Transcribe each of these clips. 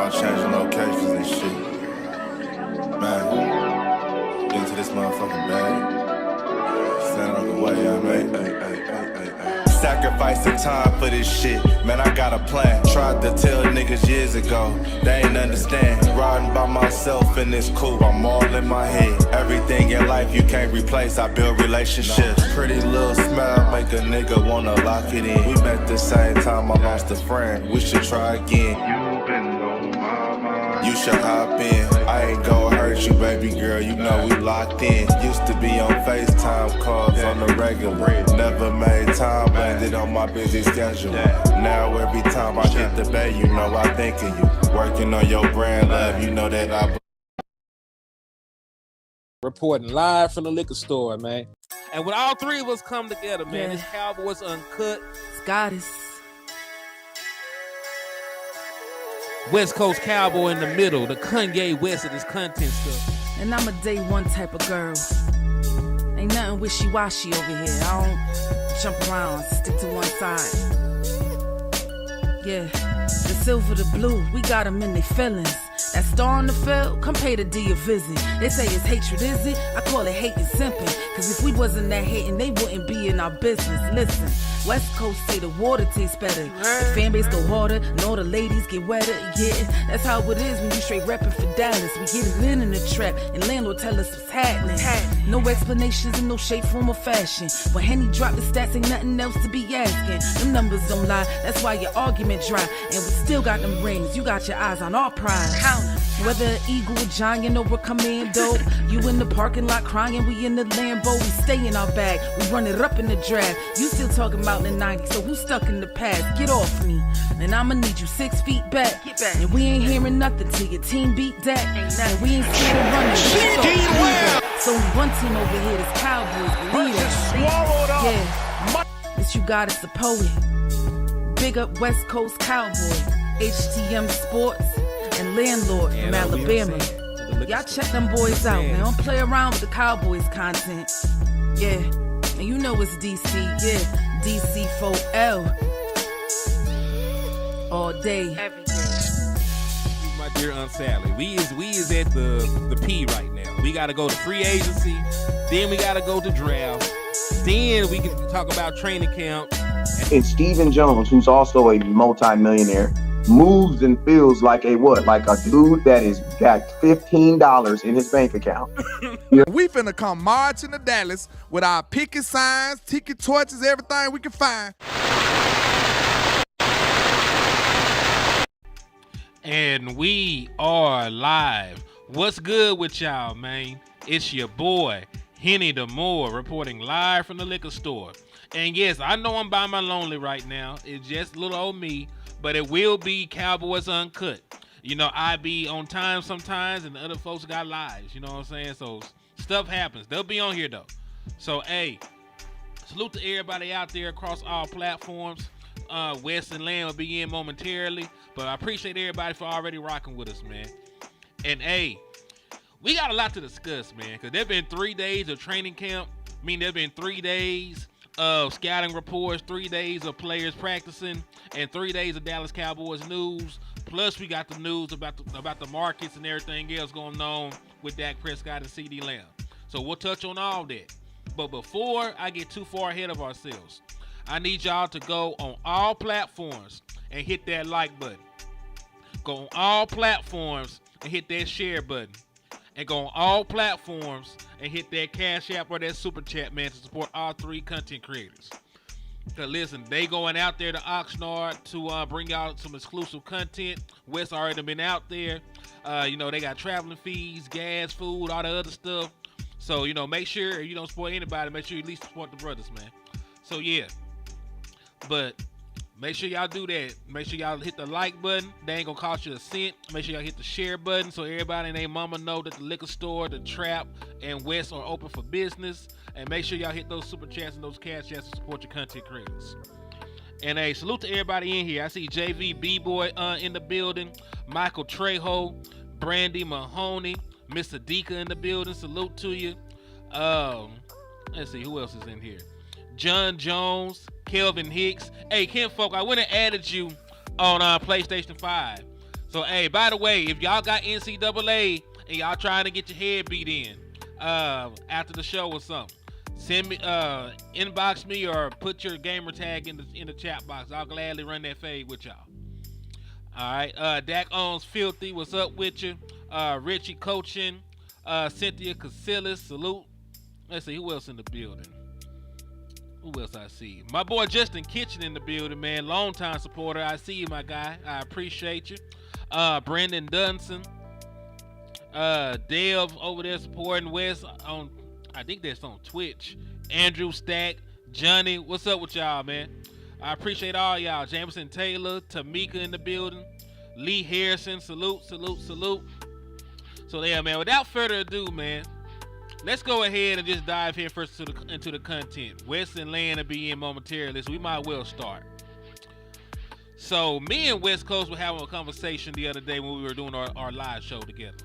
about changing locations and shit. Man, get into this motherfucking bag. Stand on the way, I made. Sacrifice the time for this shit. Man, I got a plan. Tried to tell niggas years ago, they ain't understand. Riding by myself in this coupe, I'm all in my head. Everything in life you can't replace, I build relationships. Pretty little smile make a nigga wanna lock it in. We met the same time I lost a friend, we should try again. You been on my mind, you should hop in. I ain't gon' hurt you, baby girl, you know we locked in. Used to be on FaceTime calls on the regular. Never made time, landed on my busy schedule. Now every time I hit the bay, you know I think of you. Working on your brand love, you know that I... Reporting live from the liquor store, man. And when all three of us come together, man, it's Cowboys UnCut. Goddess. West Coast Cowboy in the middle, the Kanye West of this content stuff. And I'm a day one type of girl. Ain't nothing wishy-washy over here. I don't jump around, stick to one side. Yeah, the silver, the blue, we got them in their feelings. That star on the field, come pay the D a visit. They say it's hatred, is it? I call it hate and simping. Cause if we wasn't that hating, they wouldn't be in our business. Listen, West Coast say the water tastes better. The fan base go harder, and all the ladies get wetter. Yeah, that's how it is when you straight reppin' for Dallas. We get it in the trap, and landlord tell us what's happening. No explanations in no shape, form, or fashion. When Henny drop the stats, ain't nothing else to be asking. Them numbers don't lie, that's why your argument dry. And we still got them rings, you got your eyes on our prize. Whether an eagle, a giant, or a commando, you in the parking lot crying, we in the Lambo, we stay in our bag, we run it up in the draft. You still talking about the 90s, so who's stuck in the past? Get off me, and I'ma need you 6 feet back. And we ain't hearing nothing till your team beat Dak. And we ain't scared of running. CeeDee, so one team over here is Cowboys, believe it. Yeah, it's you got us a poet. Big up West Coast Cowboys, HTM Sports, and Landlord from Alabama. Y'all check them boys out, man. Don't play around with the Cowboys content. Yeah, and you know it's DC. Yeah, DC 4L. All day, every day. My dear Aunt Sally, we is at the P right now. We got to go to free agency, then we got to go to draft, then we can talk about training camp. And Stephen Jones, who's also a multi-millionaire, moves and feels like a what? Like a dude that is got $15 in his bank account. We finna come marching to Dallas with our picket signs, ticket torches, everything we can find. And we are live. What's good with y'all, man? It's your boy, Henny the Moore, reporting live from the liquor store. And yes, I know I'm by my lonely right now. It's just little old me. But it will be Cowboys UnCut. You know, I be on time sometimes, and the other folks got lives. You know what I'm saying? So stuff happens. They'll be on here though. So hey, salute to everybody out there across all platforms. West and Lamb will be in momentarily, but I appreciate everybody for already rocking with us, man. And hey, we got a lot to discuss, man, because there've been 3 days of training camp. I mean, there've been 3 days of scouting reports, 3 days of players practicing, and 3 days of Dallas Cowboys news. Plus, we got the news about the markets and everything else going on with Dak Prescott and CeeDee Lamb. So we'll touch on all that. But before I get too far ahead of ourselves, I need y'all to go on all platforms and hit that like button. Go on all platforms and hit that share button. And go on all platforms and hit that Cash App or that Super Chat, man, to support all 3 content creators. Because listen, they going out there to Oxnard to bring out some exclusive content. West already been out there. You know, they got traveling fees, gas, food, all the other stuff. So, you know, make sure if you don't support anybody, make sure you at least support the brothers, man. So, yeah. But make sure y'all do that. Make sure y'all hit the like button. They ain't gonna cost you a cent. Make sure y'all hit the share button so everybody and their mama know that the liquor store, the trap, and West are open for business. And make sure y'all hit those super chats and those cash chats to support your content creators. And a salute to everybody in here. I see JV B-Boy in the building, Michael Trejo, Brandy Mahoney, Mr. Dika in the building. Salute to you. Let's see who else is in here. John Jones, Kelvin Hicks. Hey, Ken Folk, I went and added you on PlayStation 5. So, hey, by the way, if y'all got NCAA and y'all trying to get your head beat in after the show or something, send me, inbox me or put your gamer tag in the chat box. I'll gladly run that fade with y'all. All right. Dak owns Filthy. What's up with you? Richie Coaching. Cynthia Casillas. Salute. Let's see who else in the building. Who else I see? My boy Justin Kitchen in the building, man. Longtime supporter. I see you, my guy. I appreciate you. Brandon Dunson. Dave over there supporting Wes on, I think that's on Twitch. Andrew Stack. Johnny. What's up with y'all, man? I appreciate all y'all. Jameson Taylor. Tamika in the building. Lee Harrison. Salute, salute, salute. So yeah, man, without further ado, man, let's go ahead and just dive here first into the content. Wes and Land will be in momentarily, so we might well start. So me and West Coast were having a conversation the other day when we were doing our live show together.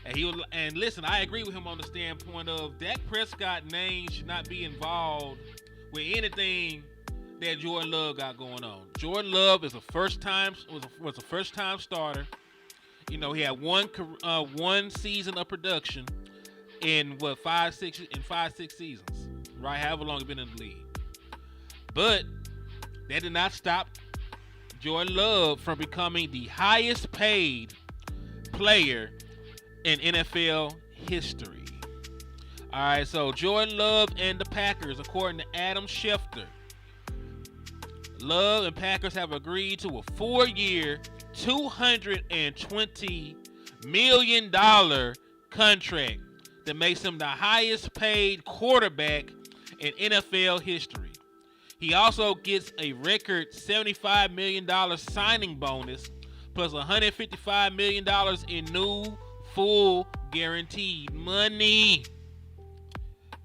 And listen, I agree with him on the standpoint of Dak Prescott name should not be involved with anything that Jordan Love got going on. Jordan Love is was a first time starter. You know, he had one season of production in 5-6 seasons, right? However long he's been in the league. But that did not stop Jordan Love from becoming the highest paid player in NFL history. All right, so Jordan Love and the Packers, according to Adam Schefter, Love and Packers have agreed to a 4-year, $220 million contract that makes him the highest paid quarterback in NFL history. He also gets a record $75 million signing bonus plus $155 million in new full guaranteed money.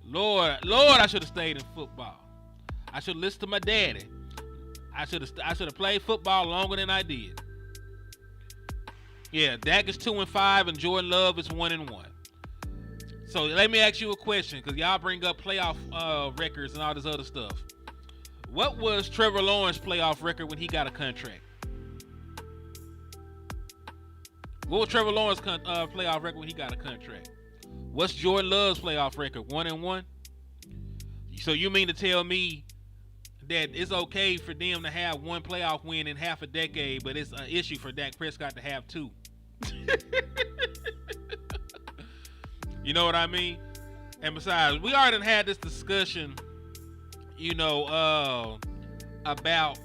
Lord, I should have stayed in football. I should have listened to my daddy. I should have played football longer than I did. Yeah, Dak is 2-5 and Jordan Love is 1-1. So let me ask you a question, because y'all bring up playoff records and all this other stuff. What was Trevor Lawrence's playoff record when he got a contract? What was Trevor Lawrence's playoff record when he got a contract? What's Jordan Love's playoff record? 1-1? So you mean to tell me that it's okay for them to have one playoff win in half a decade, but it's an issue for Dak Prescott to have two? You know what I mean? And besides, we already had this discussion, you know, about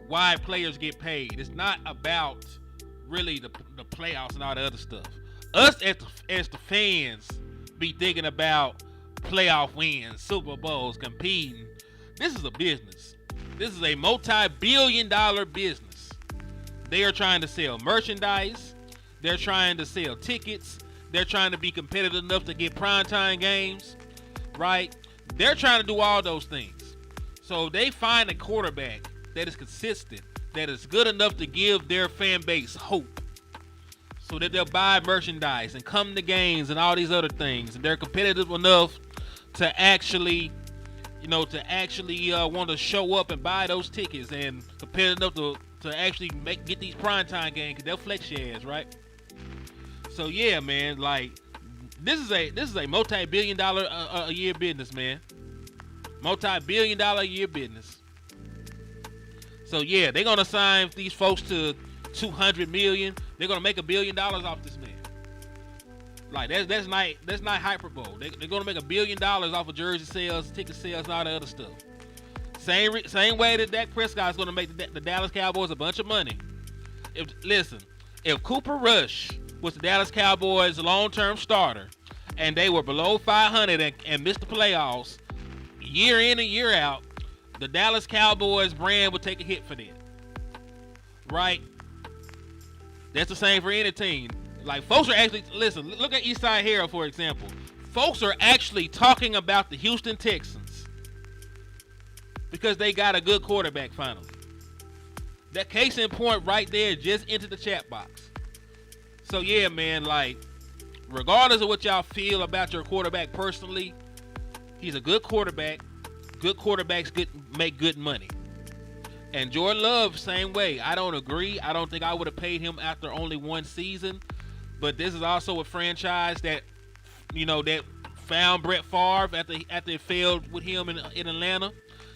why players get paid. It's not about really the playoffs and all the other stuff. Us as the fans be thinking about playoff wins, Super Bowls, competing. This is a business. This is a multi-billion-dollar business. They are trying to sell merchandise. They're trying to sell tickets. They're trying to be competitive enough to get primetime games, right? They're trying to do all those things. So they find a quarterback that is consistent, that is good enough to give their fan base hope, so that they'll buy merchandise and come to games and all these other things. And they're competitive enough to actually, you know, want to show up and buy those tickets, and competitive enough to actually get these primetime games, because they'll flex your ass, right? So yeah, man, like this is a multi-billion-dollar a year business, man. Multi-billion-dollar a year business. So yeah, they're gonna sign these folks to $200 million. They're gonna make $1 billion off this man. Like that's not hyperbole. They're gonna make $1 billion off of jersey sales, ticket sales, and all the other stuff. Same way that Dak Prescott is gonna make the Dallas Cowboys a bunch of money. If Cooper Rush was the Dallas Cowboys' long-term starter, and they were below 500 and missed the playoffs year in and year out, the Dallas Cowboys brand would take a hit for that, right? That's the same for any team. Like, folks are actually, listen, look at Eastside Herald, for example. Folks are actually talking about the Houston Texans because they got a good quarterback finally. That case in point right there just entered the chat box. So yeah, man, like, regardless of what y'all feel about your quarterback personally, he's a good quarterback. Good quarterbacks make good money. And Jordan Love, same way. I don't agree. I don't think I would have paid him after only one season. But this is also a franchise that, that found Brett Favre after it failed with him in Atlanta.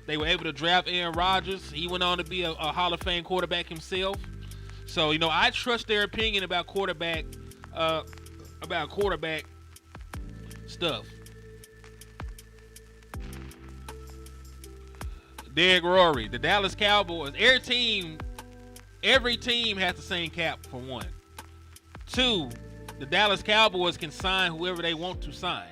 They were able to draft Aaron Rodgers. He went on to be a Hall of Fame quarterback himself. So, I trust their opinion about quarterback stuff. Derek Rory, the Dallas Cowboys. Every team has the same cap, for one. Two, the Dallas Cowboys can sign whoever they want to sign.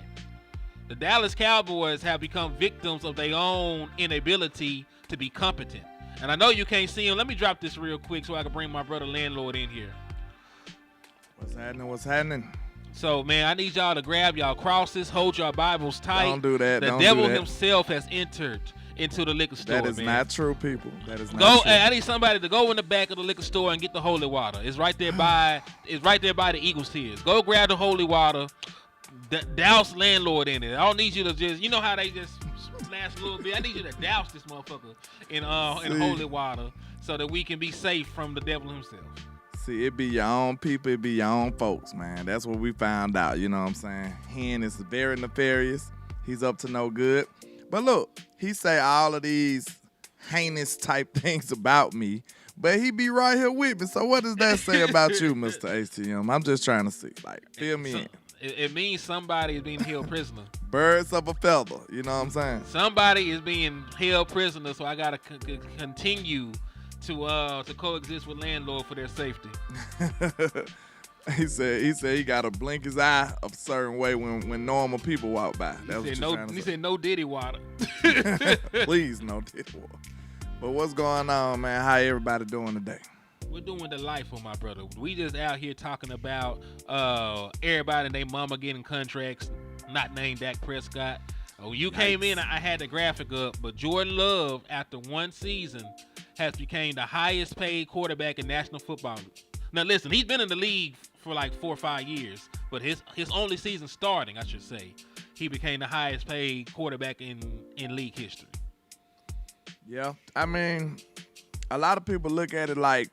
The Dallas Cowboys have become victims of their own inability to be competent. And I know you can't see him. Let me drop this real quick so I can bring my brother landlord in here. What's happening? So, man, I need y'all to grab y'all crosses, hold your Bibles tight. Don't do that. The devil himself has entered into the liquor store. That is not true, people. That is not true. I need somebody to go in the back of the liquor store and get the holy water. It's right there by the Eagles tears. Go grab the holy water. Douse landlord in it. I don't need you to just, how they just splash a little bit. I need you to douse this motherfucker in holy water so that we can be safe from the devil himself. See, it be your own people, it be your own folks, man. That's what we found out, you know what I'm saying? Hen is very nefarious. He's up to no good. But look, he say all of these heinous type things about me, but he be right here with me. So what does that say about you, Mr. ATM? I'm just trying to see. Fill me in. It means somebody is being held prisoner. Birds of a feather, you know what I'm saying? Somebody is being held prisoner, so I got to continue to coexist with landlord for their safety. He said he got to blink his eye a certain way when normal people walk by. He said no Diddy water. Please, no Diddy water. But what's going on, man? How everybody doing today? We're doing the life of my brother. We just out here talking about everybody and their mama getting contracts, not named Dak Prescott. Oh, you came in, I had the graphic up, but Jordan Love, after one season, has become the highest paid quarterback in National Football League. Now listen, he's been in the league for like 4 or 5 years, but his only season starting, I should say, he became the highest paid quarterback in league history. Yeah, I mean, a lot of people look at it like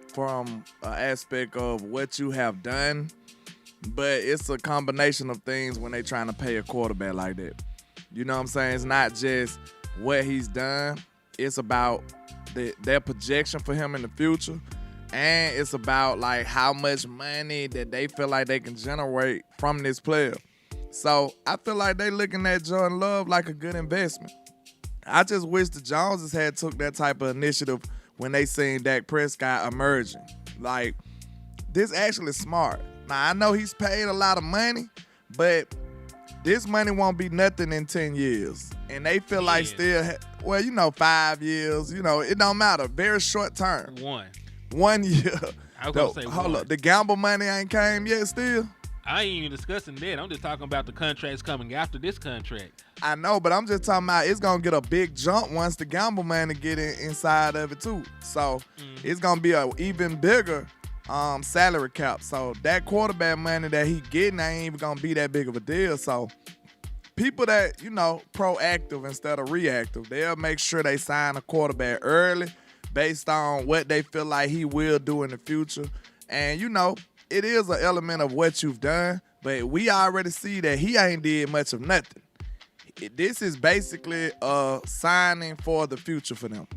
from an aspect of what you have done, but it's a combination of things when they trying to pay a quarterback like that. You know what I'm saying? It's not just what he's done. It's about their projection for him in the future, and it's about like how much money that they feel like they can generate from this player. So I feel like they looking at Jordan Love like a good investment. I just wish the Joneses had took that type of initiative when they seen Dak Prescott emerging. Like, this actually smart. Now, I know he's paid a lot of money, but this money won't be nothing in 10 years. And they feel like still, 5 years, it don't matter. Very short term. 1 year. I was going to say hold up. The gamble money ain't came yet still? I ain't even discussing that. I'm just talking about the contracts coming after this contract. I know, but I'm just talking about it's going to get a big jump once the gamble money get inside of it too. So it's going to be an even bigger salary cap. So that quarterback money that he getting ain't even going to be that big of a deal. So people that, proactive instead of reactive, they'll make sure they sign a quarterback early based on what they feel like he will do in the future. And, it is an element of what you've done, but we already see that he ain't did much of nothing. This is basically a signing for the future for them.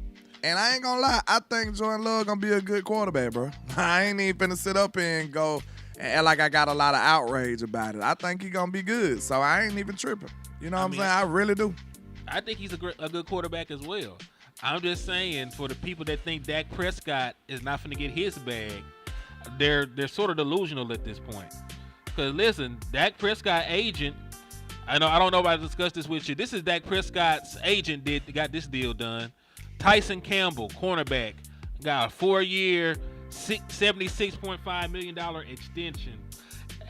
And I ain't gonna lie, I think Jordan Love gonna be a good quarterback, bro. I ain't even finna sit up and go and act like I got a lot of outrage about it. I think he gonna be good, so I ain't even tripping. You know what I'm saying? I really do. I think he's a good quarterback as well. I'm just saying, for the people that think Dak Prescott is not finna get his bag, they're sort of delusional at this point. Because listen, Dak Prescott agent, I don't know if I discussed this with you. This is Dak Prescott's agent got this deal done. Tyson Campbell, cornerback, got a 4-year, $76.5 million extension.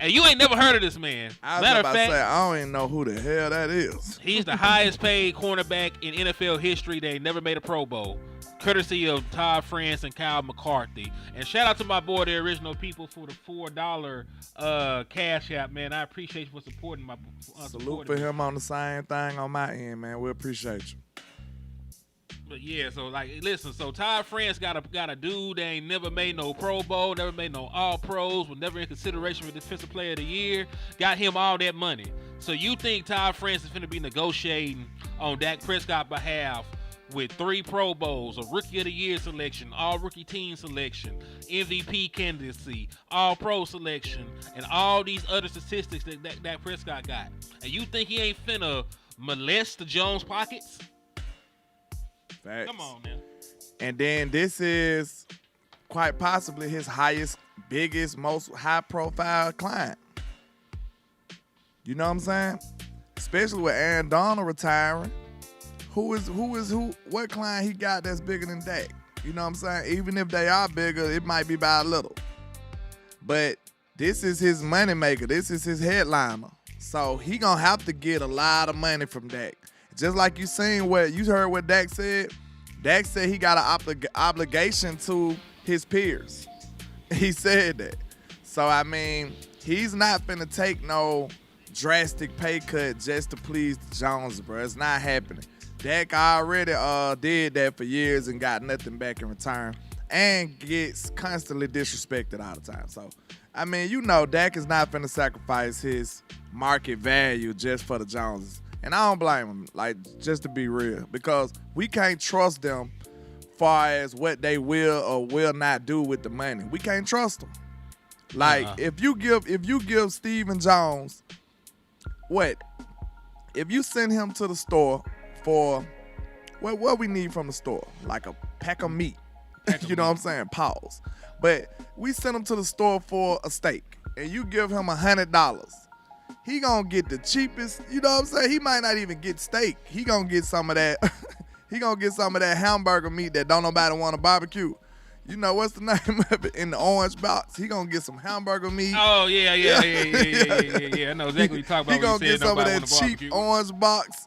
And you ain't never heard of this man. Matter of fact, I don't even know who the hell that is. He's the highest paid cornerback in NFL history. They never made a Pro Bowl, courtesy of Todd France and Kyle McCarthy. And shout out to my boy, the Original People, for the $4 cash app, man. I appreciate you for supporting my. Salute for him on the same thing on my end, man. We appreciate you. But yeah, so like, listen. So Todd France got a dude that ain't never made no Pro Bowl, never made no All Pros, was never in consideration for Defensive Player of the Year. Got him all that money. So you think Todd France is finna be negotiating on Dak Prescott behalf with 3 Pro Bowls, a Rookie of the Year selection, All Rookie Team selection, MVP candidacy, All Pro selection, and all these other statistics that Dak Prescott got? And you think he ain't finna molest the Jones pockets? Facts. Come on, man. And then this is quite possibly his highest, biggest, most high-profile client. You know what I'm saying? Especially with Aaron Donald retiring. What client he got that's bigger than Dak? You know what I'm saying? Even if they are bigger, it might be by a little. But this is his moneymaker. This is his headliner. So he gonna have to get a lot of money from Dak. Just like you heard what Dak said. Dak said he got an obligation to his peers. He said that. So, I mean, he's not finna take no drastic pay cut just to please the Joneses, bro. It's not happening. Dak already did that for years and got nothing back in return and gets constantly disrespected all the time. So, I mean, you know, Dak is not finna sacrifice his market value just for the Joneses. And I don't blame him, like, just to be real, because we can't trust them far as what they will or will not do with the money. We can't trust them. Like, if you give Stephen Jones, if you send him to the store for what we need from the store, like a pack of meat, you know what I'm saying? Pause. But we send him to the store for a steak, and you give him $100. He gonna get the cheapest, you know what I'm saying? He might not even get steak. He gonna get some of that. He gonna get some of that hamburger meat that don't nobody want to barbecue. You know what's the name of it in the orange box? He gonna get some hamburger meat. Oh yeah. I know exactly what you're talking about. He gonna get some of that cheap orange box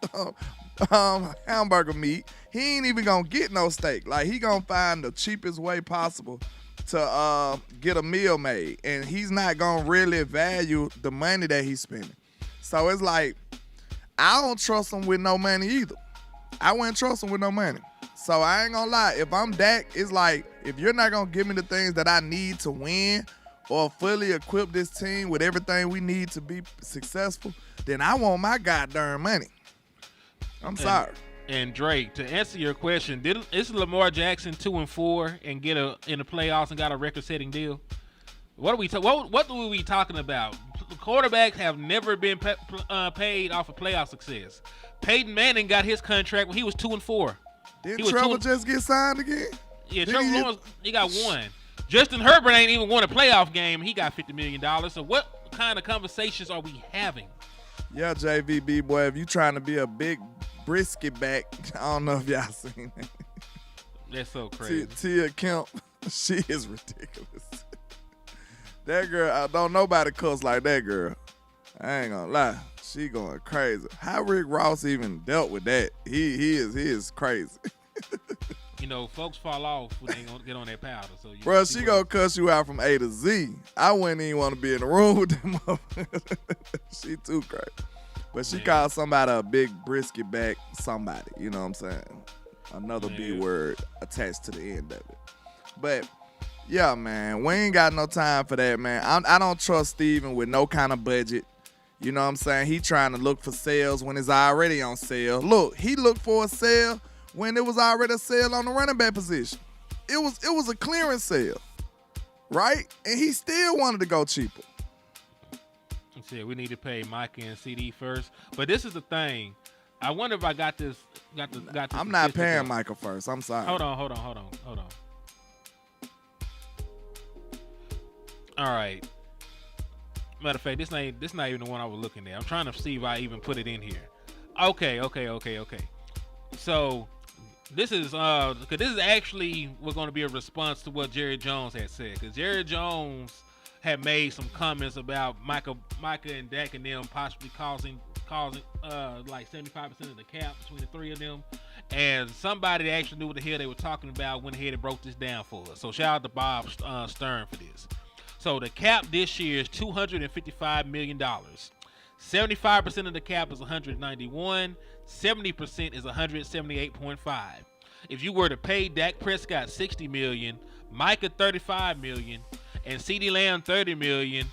hamburger meat. He ain't even gonna get no steak. Like, he gonna find the cheapest way possible to get a meal made, and he's not gonna really value the money that he's spending. So it's like, I don't trust him with no money either. I wouldn't trust him with no money. So I ain't gonna lie, if I'm Dak, it's like, if you're not gonna give me the things that I need to win or fully equip this team with everything we need to be successful, then I want my goddamn money. I'm sorry. And Drake, to answer your question, is Lamar Jackson 2-4 and get in the playoffs and got a record-setting deal? What are we talking about? Quarterbacks have never been paid off of playoff success. Peyton Manning got his contract when he was 2-4. Didn't Trevor just get signed again? Yeah, Trevor Lawrence, he got one. Justin Herbert ain't even won a playoff game. He got $50 million. So what kind of conversations are we having? Yeah, JVB, boy, if you trying to be a big brisket back, I don't know if y'all seen that. That's so crazy. Tia Kemp, she is ridiculous. That girl, don't nobody cuss like that girl. I ain't gonna lie. She going crazy. How Rick Ross even dealt with that? He is crazy. You know, folks fall off when they gonna get on that powder. So bro, she gonna cuss you out from A to Z. I wouldn't even want to be in the room with them motherfuckers. She too crazy. But she called somebody a big brisket back somebody. You know what I'm saying? Another B word attached to the end of it. But yeah, man, we ain't got no time for that, man. I don't trust Steven with no kind of budget. You know what I'm saying? He trying to look for sales when it's already on sale. Look, he looked for a sale when it was already a sale on the running back position. It was a clearance sale, right? And he still wanted to go cheaper. See, we need to pay Micah and CeeDee first. But this is the thing. I wonder if I got this. I'm not paying Micah first. I'm sorry. Hold on. All right. Matter of fact, this not even the one I was looking at. I'm trying to see if I even put it in here. Okay. So this is because this is actually going to be a response to what Jerry Jones had said. Because Jerry Jones had made some comments about Micah and Dak and them possibly causing like 75% of the cap between the three of them. And somebody that actually knew what the hell they were talking about went ahead and broke this down for us. So shout out to Bob Stern for this. So the cap this year is $255 million. 75% of the cap is $191. 70% is $178.5. if you were to pay Dak Prescott $60 million, Micah $35 million, and CeeDee Lamb $30 million,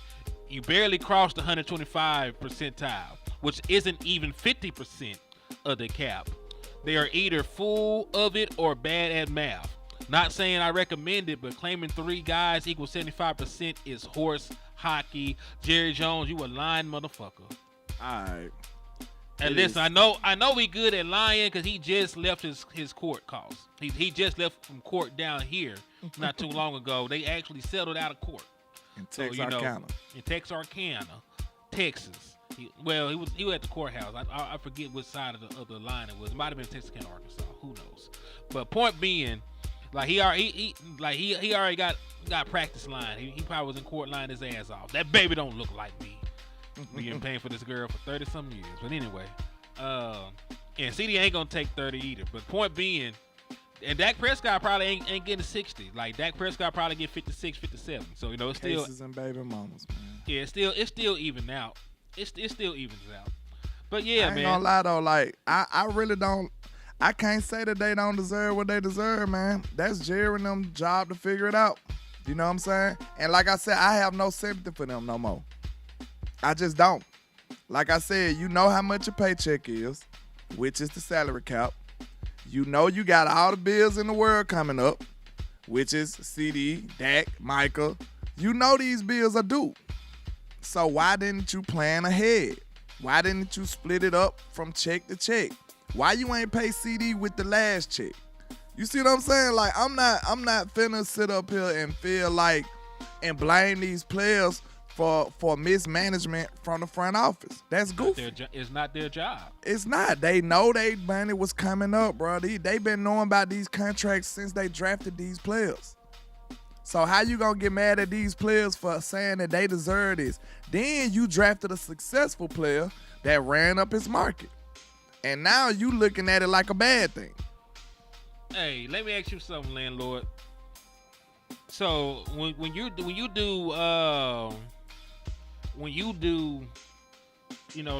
you barely crossed the 125 percentile, which isn't even 50% of the cap. They are either full of it or bad at math. Not saying I recommend it, but claiming 3 guys equals 75% is horse hockey. Jerry Jones, you a lying motherfucker. All right. And listen, I know we good at lying because he just left his court cause. He just left from court down here not too long ago. They actually settled out of court. In Texarkana. In Texarkana, Texas. He was at the courthouse. I forget which side of the line it was. It might have been Texarkana, Arkansas. Who knows? But point being, like he already got practice line. He probably was in court lying his ass off. That baby don't look like me. Being paying for this girl for 30-some years. But anyway, and CeeDee ain't gonna take 30 either. But point being, and Dak Prescott probably ain't getting 60. Like Dak Prescott probably get 56, 57. So it's still cases and baby mamas, man. Yeah, it's still even out. It still evens out. But yeah, I ain't man. gonna lie though, like I really don't. I can't say that they don't deserve what they deserve, man. That's Jerry and them job to figure it out. You know what I'm saying? And like I said, I have no sympathy for them no more. I just don't. Like I said, you know how much your paycheck is, which is the salary cap. You know you got all the bills in the world coming up, which is CeeDee, Dak, Micah. You know these bills are due. So why didn't you plan ahead? Why didn't you split it up from check to check? Why you ain't pay CeeDee with the last check? You see what I'm saying? Like I'm not finna sit up here and feel like and blame these players for mismanagement from the front office. That's goofy. It's not their job. It's not. They know they money was coming up, bro. They been knowing about these contracts since they drafted these players. So how you gonna get mad at these players for saying that they deserve this? Then you drafted a successful player that ran up his market. And now you looking at it like a bad thing. Hey, let me ask you something, landlord. So when you do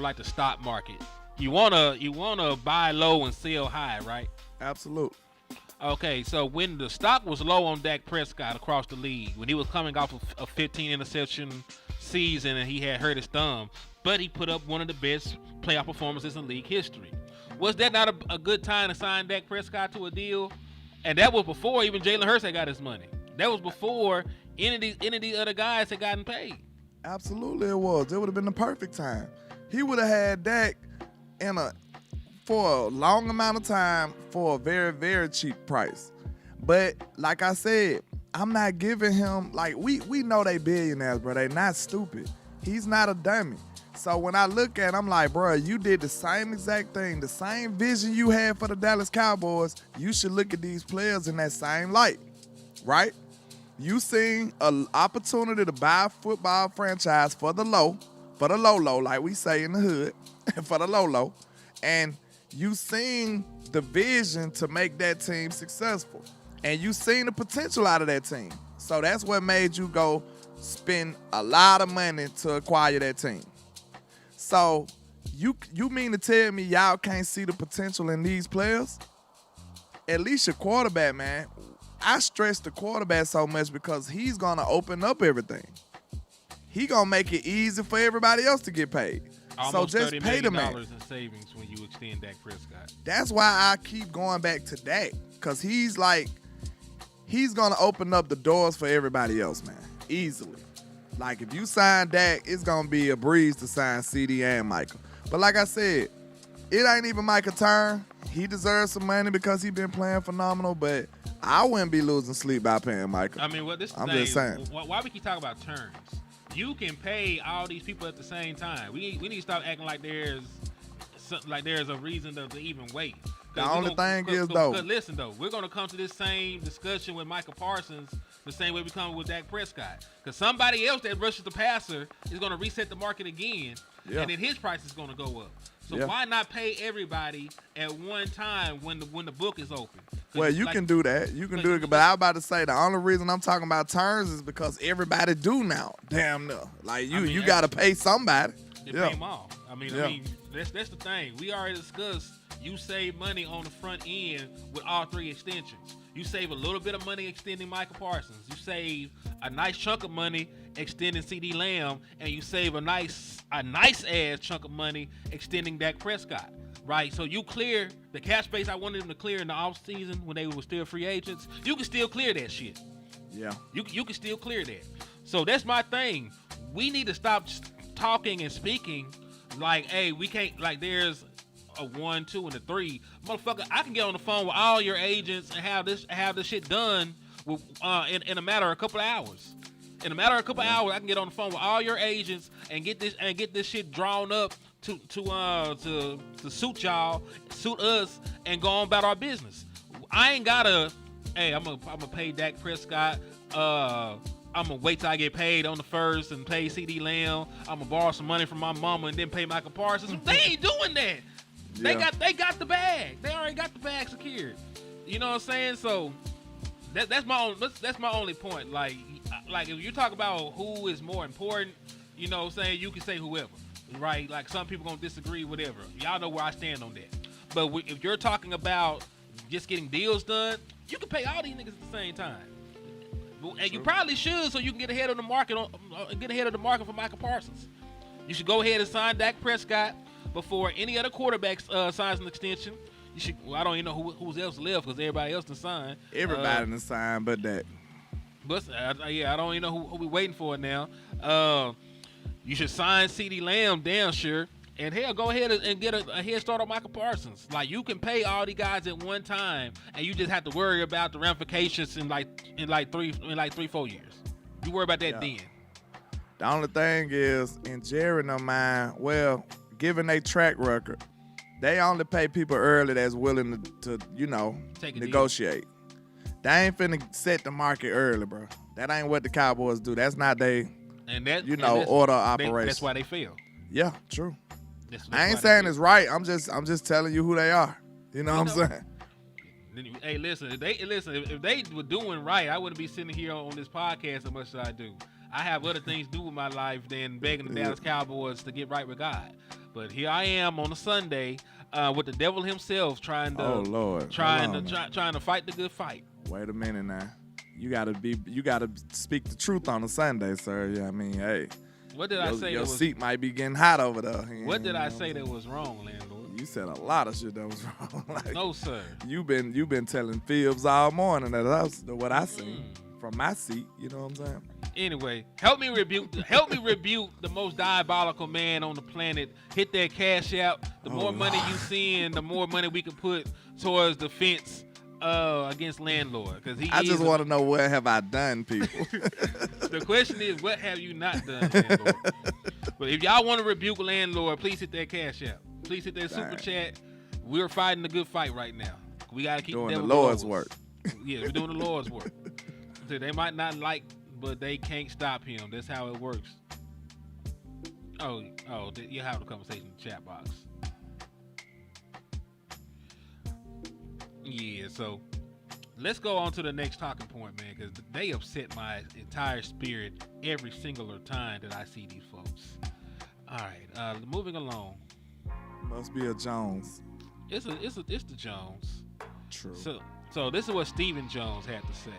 like the stock market, you wanna buy low and sell high, right? Absolute. Okay, so when the stock was low on Dak Prescott across the league, when he was coming off of a 15 interception season and he had hurt his thumb, but he put up one of the best playoff performances in league history. Was that not a good time to sign Dak Prescott to a deal? And that was before even Jalen Hurts had got his money. That was before any of these other guys had gotten paid. Absolutely it was. It would have been the perfect time. He would have had Dak for a long amount of time for a very, very cheap price. But like I said, I'm not giving him, like, we know they billionaires, bro. They not stupid. He's not a dummy. So when I look at him, I'm like, bro, you did the same exact thing, the same vision you had for the Dallas Cowboys. You should look at these players in that same light, right? You seen an opportunity to buy a football franchise for the low, like we say in the hood, for the low, and you seen the vision to make that team successful, and you seen the potential out of that team. So that's what made you go spend a lot of money to acquire that team. So you mean to tell me y'all can't see the potential in these players? At least your quarterback, man. I stress the quarterback so much because he's going to open up everything. He going to make it easy for everybody else to get paid. Almost so just pay the man. $30 million in savings when you extend Dak Prescott. That's why I keep going back to Dak, because he's going to open up the doors for everybody else, man, easily. Like, if you sign Dak, it's going to be a breeze to sign CeeDee and Micah. But like I said, it ain't even Micah's turn. He deserves some money because he been playing phenomenal, but I wouldn't be losing sleep by paying Micah. I mean, I'm just saying. Why we keep talking about turns? You can pay all these people at the same time. We need to stop acting like there's a reason to even wait. The only thing is, though. Listen, though, we're going to come to this same discussion with Micah Parsons the same way we come with Dak Prescott. Because somebody else that rushes the passer is going to reset the market again, and then his price is going to go up. So why not pay everybody at one time when the book is open? Well, you can do that. You can do it. But I was about to say, the only reason I'm talking about turns is because everybody do now. Damn no. Like, you got to pay somebody. They pay them all. I mean, that's the thing. We already discussed. You save money on the front end with all 3 extensions. You save a little bit of money extending Micah Parsons. You save a nice chunk of money extending CeeDee Lamb, and you save a nice ass chunk of money extending Dak Prescott. Right, so you clear the cap space I wanted them to clear in the off season when they were still free agents. You can still clear that shit. Yeah, you can still clear that. So that's my thing. We need to stop talking and speaking like, hey, we can't, like, there's a 1, 2, and a 3. Motherfucker, I can get on the phone with all your agents and have this shit done with, in a matter of a couple of hours. In a matter of a couple of hours, I can get on the phone with all your agents and get this shit drawn up to suit y'all, suit us, and go on about our business. I ain't gotta. Hey, I'm gonna pay Dak Prescott. I'm gonna wait till I get paid on the 1st and pay CeeDee Lamb. I'm gonna borrow some money from my mama and then pay Micah Parsons. They ain't doing that. Yeah. They got the bag. They already got the bag secured. You know what I'm saying? So that's my only point. Like if you talk about who is more important, you know what I'm saying, you can say whoever, right? Like some people gonna disagree, whatever. Y'all know where I stand on that. But if you're talking about just getting deals done, you can pay all these niggas at the same time. And you probably should, so you can get ahead of the market for Micah Parsons. You should go ahead and sign Dak Prescott before any other quarterback signs an extension. You should. Well, I don't even know who's else left because everybody else to sign. Everybody to sign, but Dak. But I don't even know who we waiting for now. You should sign CeeDee Lamb, damn sure. And hell, go ahead and get a head start on Micah Parsons. Like, you can pay all these guys at one time, and you just have to worry about the ramifications in 3-4 years. You worry about that then. The only thing is, in Jerry and mind, well, given their track record, they only pay people early that's willing to negotiate. They ain't finna set the market early, bro. That ain't what the Cowboys do. That's not they, order operation. That's why they fail. Yeah, true. I ain't saying it's right. I'm just telling you who they are. You know what I'm saying? Hey, listen. If they were doing right, I wouldn't be sitting here on this podcast as much as I do. I have other things to do with my life than begging the Dallas Cowboys to get right with God. But here I am on a Sunday with the devil himself trying to fight the good fight. Wait a minute now. You gotta speak the truth on a Sunday, sir. Yeah, I mean, hey. What did I say? Your seat might be getting hot over there. What did I say that was wrong, landlord? You said a lot of shit that was wrong. Like, no, sir. You've been telling fibs all morning. That's what I seen from my seat. You know what I'm saying? Anyway, help me rebuke the most diabolical man on the planet. Hit that cash out. The more money you send, the more money we can put towards the fence against landlord. I just want to know, what have I done, people? The question is, what have you not done, landlord? But if y'all want to rebuke landlord, please hit that cash out. Please hit that super chat. We're fighting the good fight right now. We got to keep doing the Lord's work. Yeah, we're doing the Lord's work. So they might not like, but they can't stop him. That's how it works. Oh, you have a conversation in the chat box. Yeah, so let's go on to the next talking point, man, because they upset my entire spirit every single time that I see these folks. All right, moving along. Must be a Jones. It's the Jones. True. So this is what Stephen Jones had to say.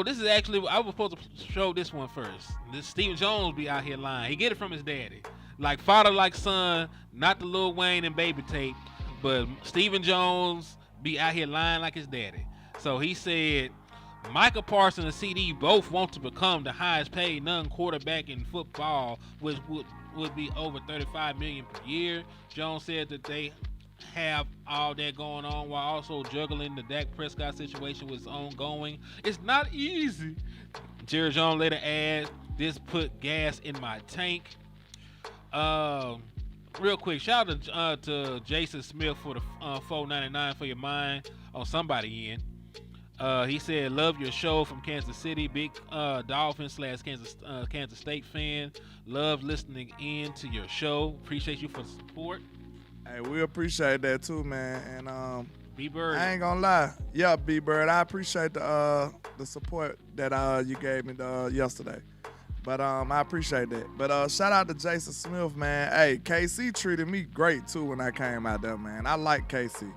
This is actually, I was supposed to show this one first. This Stephen Jones be out here lying. He get it from his daddy. Like father, like son, not the Lil Wayne and Baby tape, but Stephen Jones be out here lying like his daddy. So he said, Micah Parsons and CeeDee both want to become the highest paid non-quarterback in football, which would be over $35 million per year. Jones said that they have all that going on while also juggling the Dak Prescott situation, was ongoing. It's not easy. Jerry Jones later adds, this put gas in my tank. Real quick, shout out to Jason Smith for the $4.99 for your mind on somebody in. He said, love your show from Kansas City. Big Dolphins / Kansas State fan. Love listening in to your show. Appreciate you for the support. Hey, we appreciate that too, man. And B-Bird, I ain't gonna lie. Yeah, B-Bird, I appreciate the support that you gave me yesterday. But I appreciate that. But shout out to Jason Smith, man. Hey, KC treated me great too when I came out there, man. I like KC.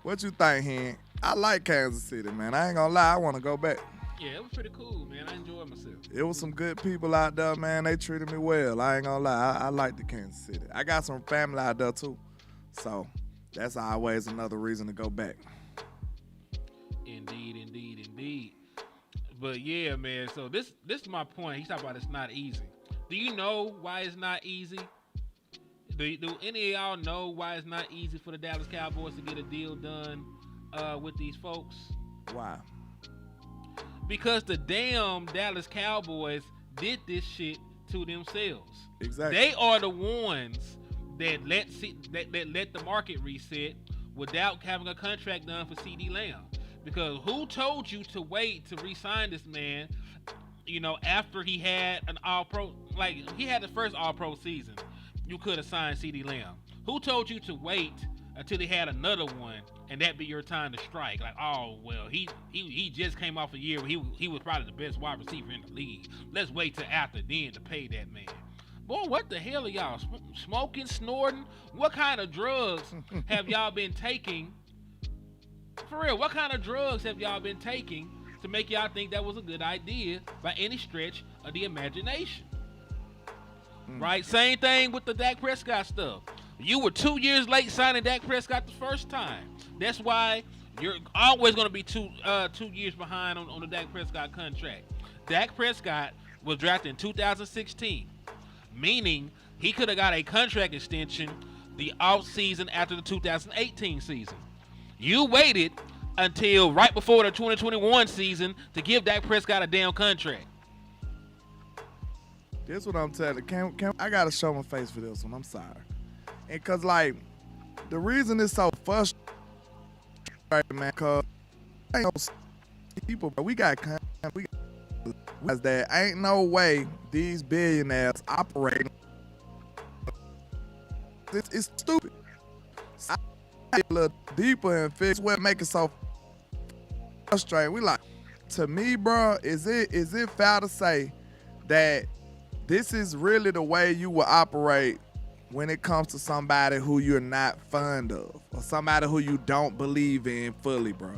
What you think, Hen? I like Kansas City, man. I ain't gonna lie, I want to go back. Yeah, it was pretty cool, man. I enjoyed myself. It was some good people out there, man. They treated me well. I ain't gonna lie. I like the Kansas City. I got some family out there too. So that's always another reason to go back. Indeed. But yeah, man. So this is my point. He's talking about it's not easy. Do you know why it's not easy? Do any of y'all know why it's not easy for the Dallas Cowboys to get a deal done with these folks? Why? Because the damn Dallas Cowboys did this shit to themselves. Exactly. They are the ones that let the market reset without having a contract done for CeeDee Lamb. Because who told you to wait to re-sign this man, after he had an all-pro, like he had the first all-pro season, you could have signed CeeDee Lamb. Who told you to wait until he had another one and that be your time to strike? Like, oh, well, he just came off a year where he was probably the best wide receiver in the league. Let's wait till after then to pay that man. Boy, what the hell are y'all smoking, snorting? What kind of drugs have y'all been taking? For real, what kind of drugs have y'all been taking to make y'all think that was a good idea by any stretch of the imagination? Right? Same thing with the Dak Prescott stuff. You were 2 years late signing Dak Prescott the first time. That's why you're always going to be 2 years behind on the Dak Prescott contract. Dak Prescott was drafted in 2016, meaning he could have got a contract extension the off season after the 2018 season. You waited until right before the 2021 season to give Dak Prescott a damn contract. This is what I'm telling you. I got to show my face for this one. I'm sorry. And because, like, the reason it's so frustrating, man, because ain't no people, bro. We got that ain't no way these billionaires operating. It's stupid. I get a little deeper and fix what make it so frustrating. We like, to me, bro, is it fair to say that this is really the way you will operate when it comes to somebody who you're not fond of or somebody who you don't believe in fully, bro?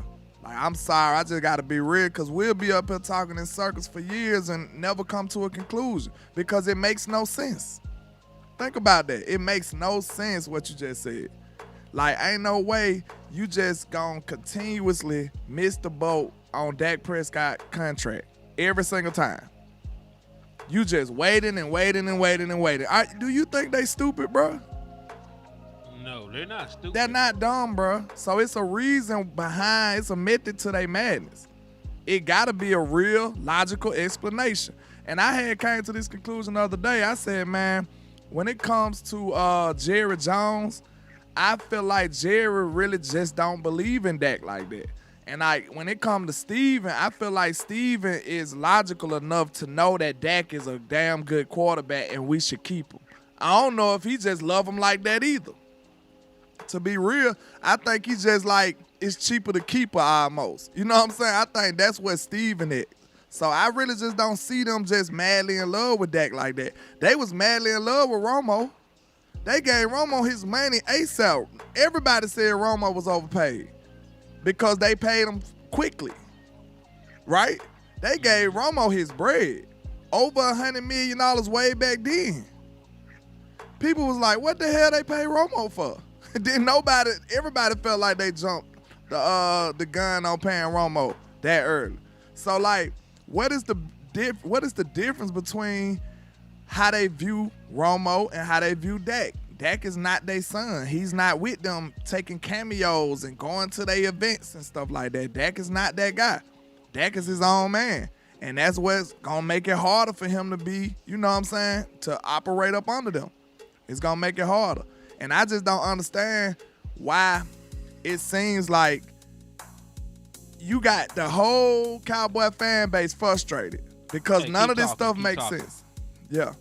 Like, I'm sorry, I just got to be real, because we'll be up here talking in circles for years and never come to a conclusion because it makes no sense. Think about that. It makes no sense what you just said. Like, ain't no way you just gonna continuously miss the boat on Dak Prescott contract every single time. You just waiting and waiting and waiting and waiting. Do you think they stupid, bro? No, they're not stupid. They're not dumb, bro. So it's a reason behind, it's a method to their madness. It gotta be a real logical explanation. And I had came to this conclusion the other day. I said, man, when it comes to Jerry Jones, I feel like Jerry really just don't believe in Dak like that. And when it comes to Steven, I feel like Steven is logical enough to know that Dak is a damn good quarterback and we should keep him. I don't know if he just love him like that either. To be real, I think he just like, it's cheaper to keep her almost. You know what I'm saying? I think that's what Steven is. So I really just don't see them just madly in love with Dak like that. They was madly in love with Romo. They gave Romo his money ASAP. Everybody said Romo was overpaid because they paid him quickly, right? They gave Romo his bread, over $100 million way back then. People was like, what the hell they pay Romo for? Everybody felt like they jumped the gun on paying Romo that early. So, like, what is the difference between how they view Romo and how they view Dak? Dak is not their son. He's not with them taking cameos and going to their events and stuff like that. Dak is not that guy. Dak is his own man. And that's what's going to make it harder for him to be, you know what I'm saying, to operate up under them. It's going to make it harder. And I just don't understand why it seems like you got the whole Cowboy fan base frustrated because none of this stuff makes sense. Yeah.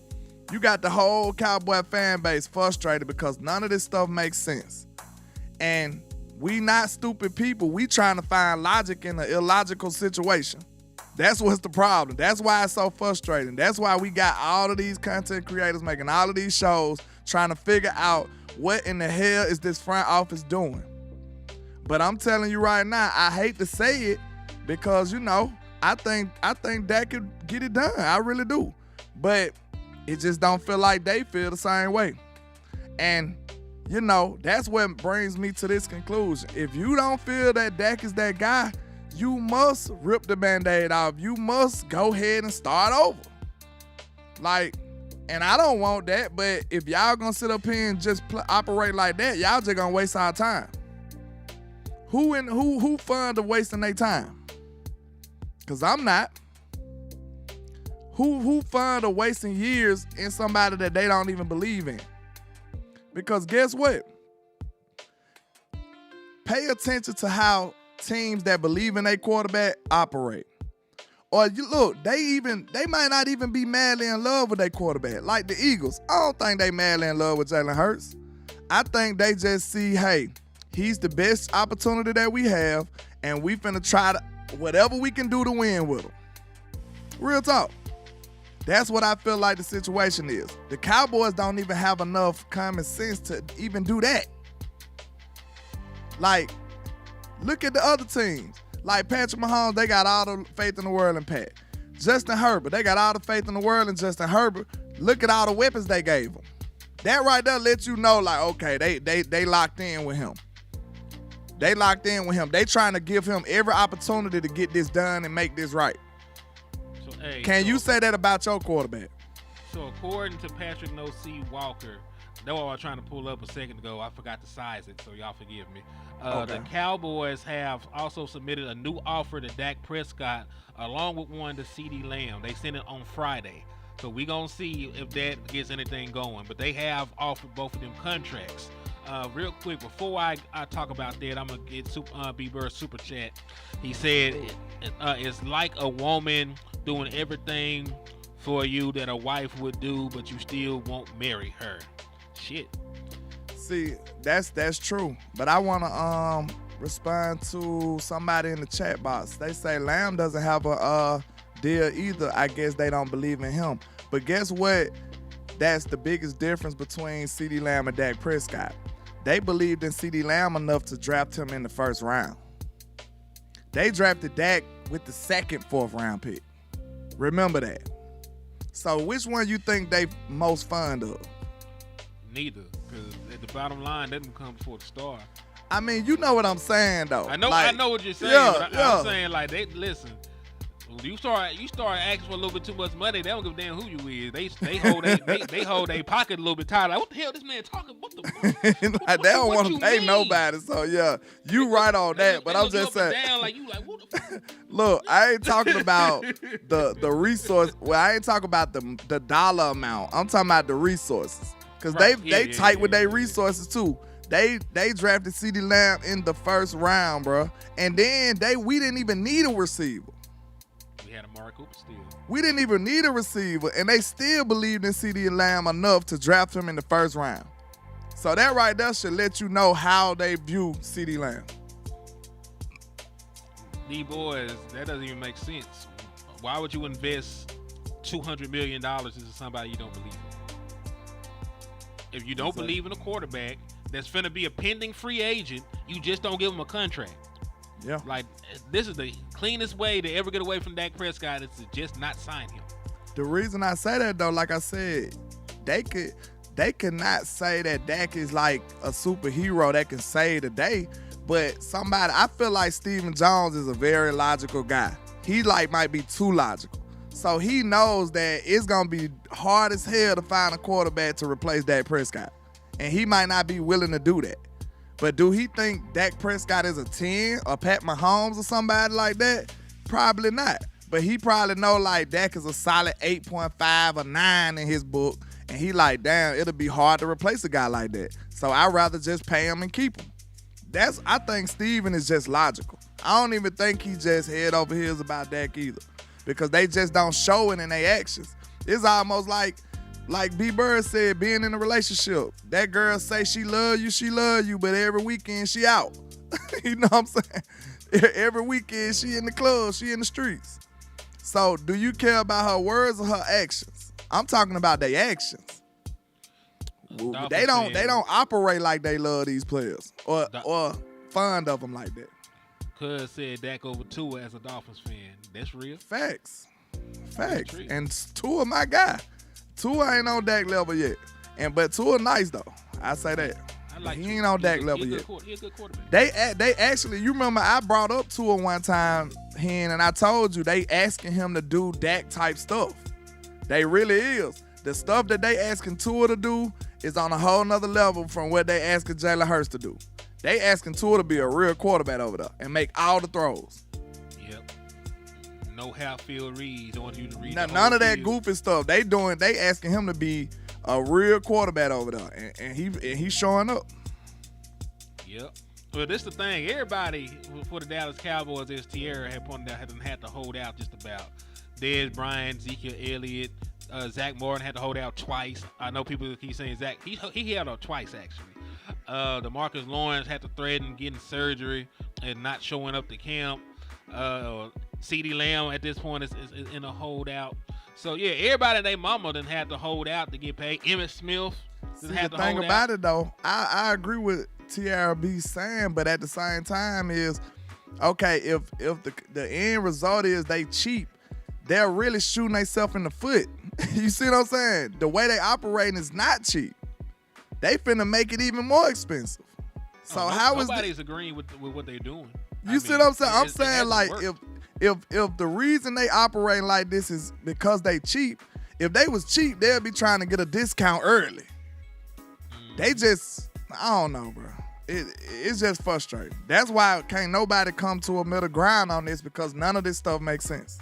You got the whole Cowboy fan base frustrated because none of this stuff makes sense. And we not stupid people. We trying to find logic in an illogical situation. That's what's the problem. That's why it's so frustrating. That's why we got all of these content creators making all of these shows trying to figure out what in the hell is this front office doing. But I'm telling you right now, I hate to say it because, I think Dak could get it done. I really do. But it just don't feel like they feel the same way. And, that's what brings me to this conclusion. If you don't feel that Dak is that guy, you must rip the Band-Aid off. You must go ahead and start over. And I don't want that, but if y'all gonna sit up here and just operate like that, y'all just gonna waste our time. Who fond of wasting their time? Cause I'm not. Who fond of wasting years in somebody that they don't even believe in? Because guess what? Pay attention to how teams that believe in their quarterback operate. Or they might not even be madly in love with their quarterback. Like the Eagles, I don't think they madly in love with Jalen Hurts. I think they just see, hey, he's the best opportunity that we have, and we finna try to whatever we can do to win with him. Real talk. That's what I feel like the situation is. The Cowboys don't even have enough common sense to even do that. Look at the other teams. Like Patrick Mahomes, they got all the faith in the world in Pat. Justin Herbert, they got all the faith in the world in Justin Herbert. Look at all the weapons they gave him. That right there lets you know, okay, they locked in with him. They locked in with him. They trying to give him every opportunity to get this done and make this right. Can you say that about your quarterback? So according to Patrick No C Walker, that's what I was trying to pull up a second ago. I forgot to size it, so y'all forgive me. Okay. The Cowboys have also submitted a new offer to Dak Prescott along with one to CeeDee Lamb. They sent it on Friday. So we going to see if that gets anything going. But they have offered both of them contracts. Real quick, before I talk about that, I'm going to get B-Bird's super chat. He said, it's like a woman doing everything for you that a wife would do, but you still won't marry her. Shit. See, that's true. But I want to respond to somebody in the chat box. They say Lamb doesn't have a deal either. I guess they don't believe in him. But guess what? That's the biggest difference between CeeDee Lamb and Dak Prescott. They believed in CeeDee Lamb enough to draft him in the first round. They drafted Dak with the second fourth round pick. Remember that. So which one you think they most fond of? Neither, because at the bottom line, that doesn't come before the star. I mean, you know what I'm saying, though. I know what you're saying. Yeah, but I'm saying, they listen. When you start asking for a little bit too much money, they don't give a damn who you is. They hold their pocket a little bit tight. Like, what the hell this man talking? What the fuck? They don't want to pay nobody. So yeah, you right on that. But I'm just saying. Down, like, you like, what the fuck? Look, I ain't talking about the resource. Well, I ain't talking about the dollar amount. I'm talking about the resources. Because they tight with their resources too. They drafted CeeDee Lamb in the first round, bro. And then we didn't even need a receiver. We had a Mark Cooper still. We didn't even need a receiver, and they still believed in CeeDee Lamb enough to draft him in the first round. So that right there should let you know how they view CeeDee Lamb. D-boys, that doesn't even make sense. Why would you invest $200 million into somebody you don't believe in? If you don't believe in a quarterback that's finna be a pending free agent, you just don't give him a contract. Yeah. Like, this is the cleanest way to ever get away from Dak Prescott is to just not sign him. The reason I say that, though, like I said, they could not say that Dak is like a superhero that can save the day, but I feel like Stephen Jones is a very logical guy. He might be too logical. So he knows that it's going to be hard as hell to find a quarterback to replace Dak Prescott. And he might not be willing to do that. But do he think Dak Prescott is a 10 or Pat Mahomes or somebody like that? Probably not. But he probably know Dak is a solid 8.5 or 9 in his book. And he damn, it'll be hard to replace a guy like that. So I'd rather just pay him and keep him. I think Steven is just logical. I don't even think he just head over heels about Dak either. Because they just don't show it in their actions. It's almost like B. Bird said, being in a relationship. That girl say she love you, but every weekend she out. You know what I'm saying? Every weekend she in the club, she in the streets. So do you care about her words or her actions? I'm talking about their actions. They don't operate like they love these players or fond of them like that. Cuz said Dak over Tua as a Dolphins fan. That's real. Facts. And Tua my guy. Tua ain't on Dak level yet. But Tua nice though. I say that. He ain't on Dak level yet. He a good quarterback. They actually, you remember I brought up Tua one time, and I told you they asking him to do Dak type stuff. They really is. The stuff that they asking Tua to do is on a whole nother level from what they asking Jalen Hurts to do. They asking Tua to be a real quarterback over there and make all the throws. Yep. No half-field reads. I want you to read None of that goofy stuff. They asking him to be a real quarterback over there, and he's showing up. Yep. Well, this the thing. Everybody for the Dallas Cowboys, as Tierra had pointed out, had to hold out just about. Dez Bryant, Ezekiel Elliott, Zach Morton had to hold out twice. I know people keep saying Zach. He held out twice, actually. DeMarcus Lawrence had to threaten getting surgery and not showing up to camp. CeeDee Lamb at this point is in a holdout. So, yeah, everybody and their mama done had to hold out to get paid. Emmitt Smith done had to hold out. The thing about it, though, I agree with TRB saying, but at the same time is, okay, if the end result is they cheap, they're really shooting themselves in the foot. You see what I'm saying? The way they operating is not cheap. They finna make it even more expensive. So nobody's agreeing with what they're doing. You see what I'm saying? I'm saying like if the reason they operating like this is because they cheap, if they was cheap, they'd be trying to get a discount early. They just, I don't know, bro. It's just frustrating. That's why can't nobody come to a middle ground on this, because none of this stuff makes sense.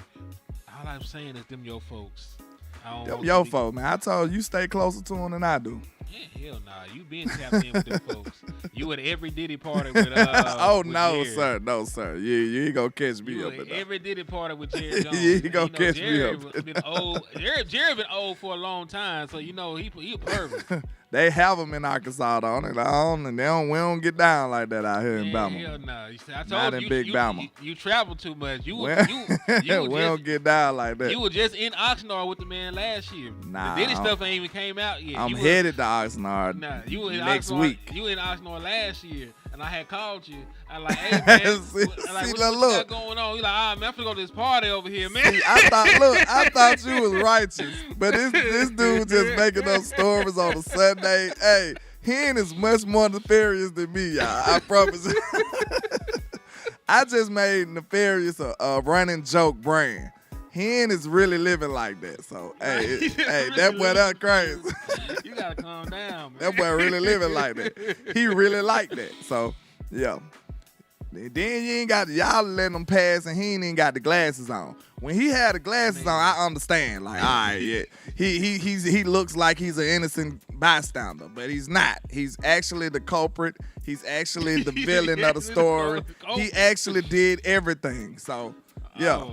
All I'm saying is them your folks. Them your folks, man. I told you stay closer to them than I do. Yeah, hell nah. You been tapped in with them folks. You at every Diddy party with oh with no, Jared. sir, no, sir. You ain't gonna catch me You up at in every Diddy party with Jared Jones. You ain't gonna catch me Jared up. Been old. Jared been old for a long time, so you know he a pervert. They have them in Arkansas, don't they? We don't get down like that out here in Bama. Hell nah. I told Not in Big Bama. You travel too much. We don't get down like that. You were just in Oxnard with the man last year. Nah, the Diddy stuff ain't even came out yet. I'm headed to Oxnard next week. You were in Oxnard last year, and I had called you. I like, hey man, what you got going on? You like, man, I'm finna go to this party over here, man. See, I thought you was righteous, but this dude just making up stories on a Sunday. Hey, he ain't as much more nefarious than me, y'all. I promise. I just made nefarious a running joke brand. He ain't is really living like that. So, hey, that boy, that's crazy. You gotta calm down, man. That boy really living like that. He really like that. So, yeah. Then you ain't got y'all letting him pass, and he ain't even got the glasses on. When he had the glasses on, I understand. Like, all right, yeah, he looks like he's an innocent bystander, but he's not. He's actually the culprit. He's actually the villain of the story. He actually did everything. So, yeah,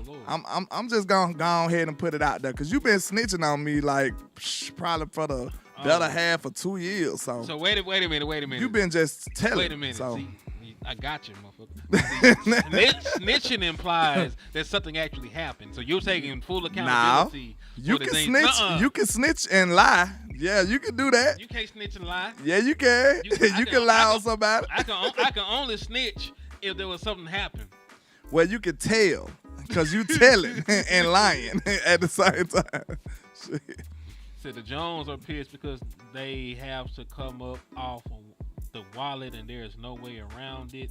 I'm just gonna go ahead and put it out there, because you've been snitching on me like probably for the better half of 2 years. So wait a minute. You've been just telling. Wait a minute. So. See, I got you, motherfucker. Snitching implies that something actually happened, so you're taking full accountability. You can snitch. You can snitch and lie. Yeah, you can do that. You can't snitch and lie. Yeah, you can. You can lie on somebody. I can only snitch if there was something happened. Well, you can tell, because you telling and lying at the same time. Shit. So the Jones are pissed because they have to come up off of the wallet, and there is no way around it.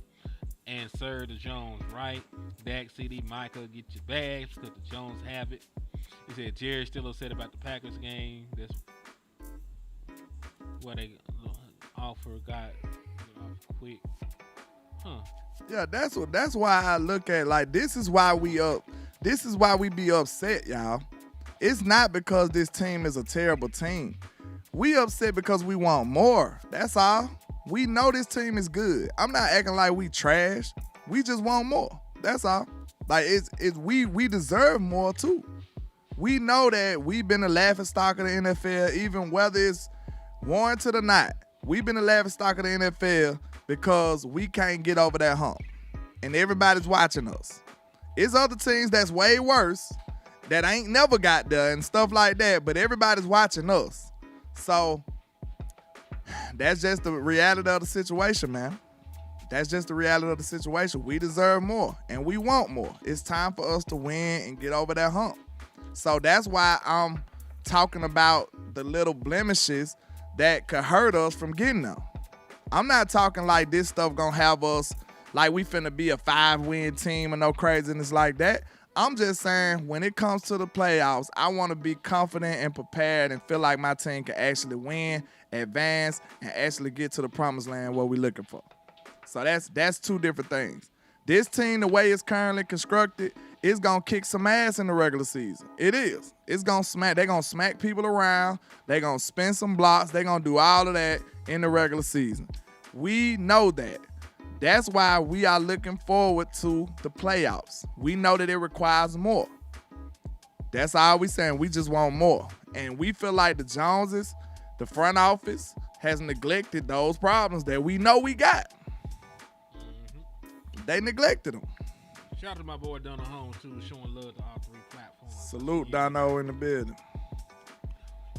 And sir, the Jones right. Dak, CeeDee, Micah, get your bags because the Jones have it. He said Jerry's still upset about the Packers game. That's what they offer got off quick. Huh. Yeah, that's why I look at like this is why we be upset, y'all. It's not because this team is a terrible team. We upset because we want more. That's all. We know this team is good. I'm not acting like we trash. We just want more. That's all. Like we deserve more too. We know that we've been a laughingstock of the NFL, even whether it's warranted or not. We've been a laughingstock of the NFL because we can't get over that hump. And everybody's watching us. It's other teams that's way worse, that ain't never got there and stuff like that, but everybody's watching us. So that's just the reality of the situation, man. That's just the reality of the situation. We deserve more, and we want more. It's time for us to win and get over that hump. So that's why I'm talking about the little blemishes that could hurt us from getting them. I'm not talking like this stuff gonna have us like we finna be a 5-win team or no craziness like that. I'm just saying when it comes to the playoffs, I want to be confident and prepared and feel like my team can actually win, advance, and actually get to the promised land what we're looking for. So that's two different things. This team, the way it's currently constructed, it's gonna kick some ass in the regular season. It is. It's gonna smack. They're gonna smack people around. They're gonna spin some blocks. They're gonna do all of that in the regular season. We know that. That's why we are looking forward to the playoffs. We know that it requires more. That's all we saying. We just want more. And we feel like the Joneses, the front office, has neglected those problems that we know we got. They neglected them. Shout out to my boy Donald Holmes, too, showing love to all 3 platforms. Salute Dono in the building.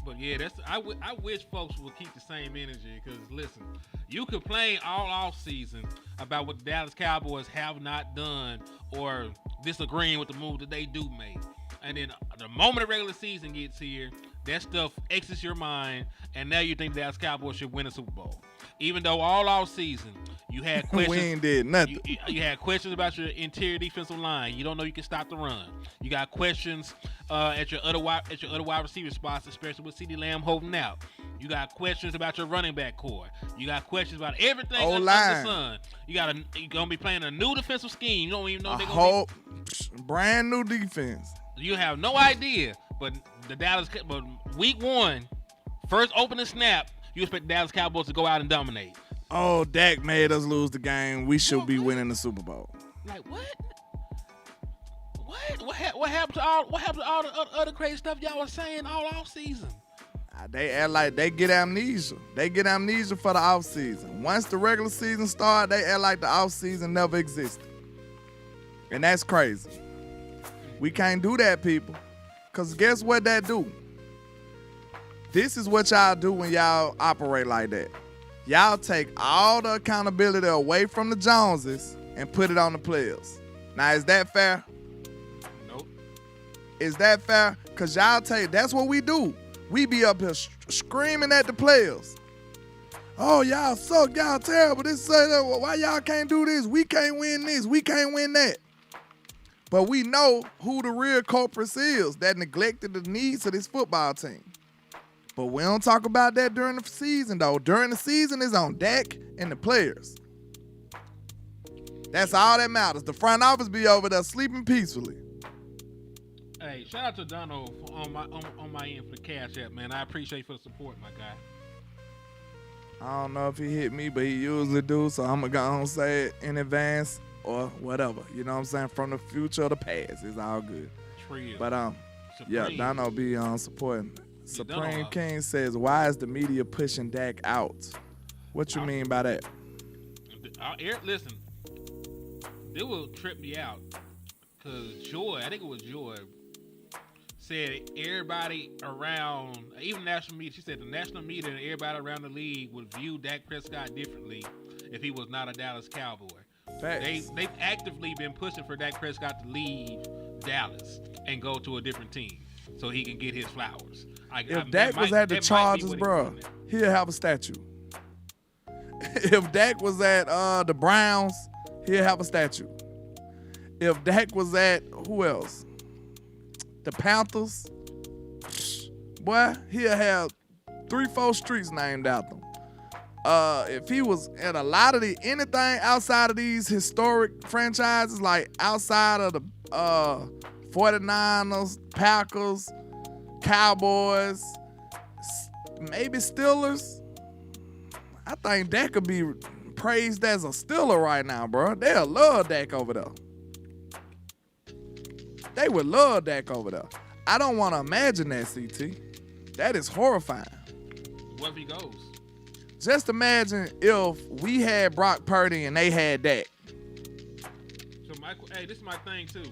But yeah, I wish folks would keep the same energy because listen, you complain all off season about what the Dallas Cowboys have not done or disagreeing with the move that they do make, and then the moment the regular season gets here, that stuff exits your mind, and now you think the Dallas Cowboys should win a Super Bowl, even though all off season you had questions. We ain't did nothing. You had questions about your interior defensive line. You don't know you can stop the run. You got questions at your other wide receiver spots, especially with CeeDee Lamb holding out. You got questions about your running back core. You got questions about everything under the sun. You're gonna be playing a new defensive scheme. You don't even know they're gonna be brand new defense. You have no idea. But week 1, first opening snap, you expect the Dallas Cowboys to go out and dominate. Oh, Dak made us lose the game. We should be winning the Super Bowl. Like what? What happened to all the other crazy stuff y'all was saying all off season? They act like they get amnesia. They get amnesia for the off season. Once the regular season starts, they act like the off season never existed. And that's crazy. We can't do that, people. Because guess what that do? This is what y'all do when y'all operate like that. Y'all take all the accountability away from the Joneses and put it on the players. Now, is that fair? Nope. Is that fair? Because y'all that's what we do. We be up here screaming at the players. Oh, y'all suck. Y'all terrible. This, why y'all can't do this? We can't win this. We can't win that. But we know who the real culprits is that neglected the needs of this football team. But we don't talk about that during the season, though. During the season, it's on Dak and the players. That's all that matters. The front office be over there sleeping peacefully. Hey, shout out to Dono on my end for the Cash App, man. I appreciate you for the support, my guy. I don't know if he hit me, but he usually do, so I'm going to go on and say it in advance or whatever. You know what I'm saying? From the future or the past. It's all good. Trill. But, yeah, Dono be supporting. Supreme King says, why is the media pushing Dak out? What you mean by that? Listen, it will trip me out because I think it was Joy, said everybody around, even national media, she said the national media and everybody around the league would view Dak Prescott differently if he was not a Dallas Cowboy. They've actively been pushing for Dak Prescott to leave Dallas and go to a different team so he can get his flowers. If Dak was at the Chargers, bro, he'll have a statue. If Dak was at the Browns, he'll have a statue. If Dak was at, who else? The Panthers, boy, he'll have 3-4 streets named after him. If he was at a lot of anything outside of these historic franchises, like outside of the 49ers, Packers, Cowboys, maybe Steelers, I think Dak could be praised as a Steeler right now, bro. They'll love Dak over there. They would love Dak over there. I don't want to imagine that, CT. That is horrifying. What if he goes? Just imagine if we had Brock Purdy and they had Dak. So, Michael, hey, this is my thing, too.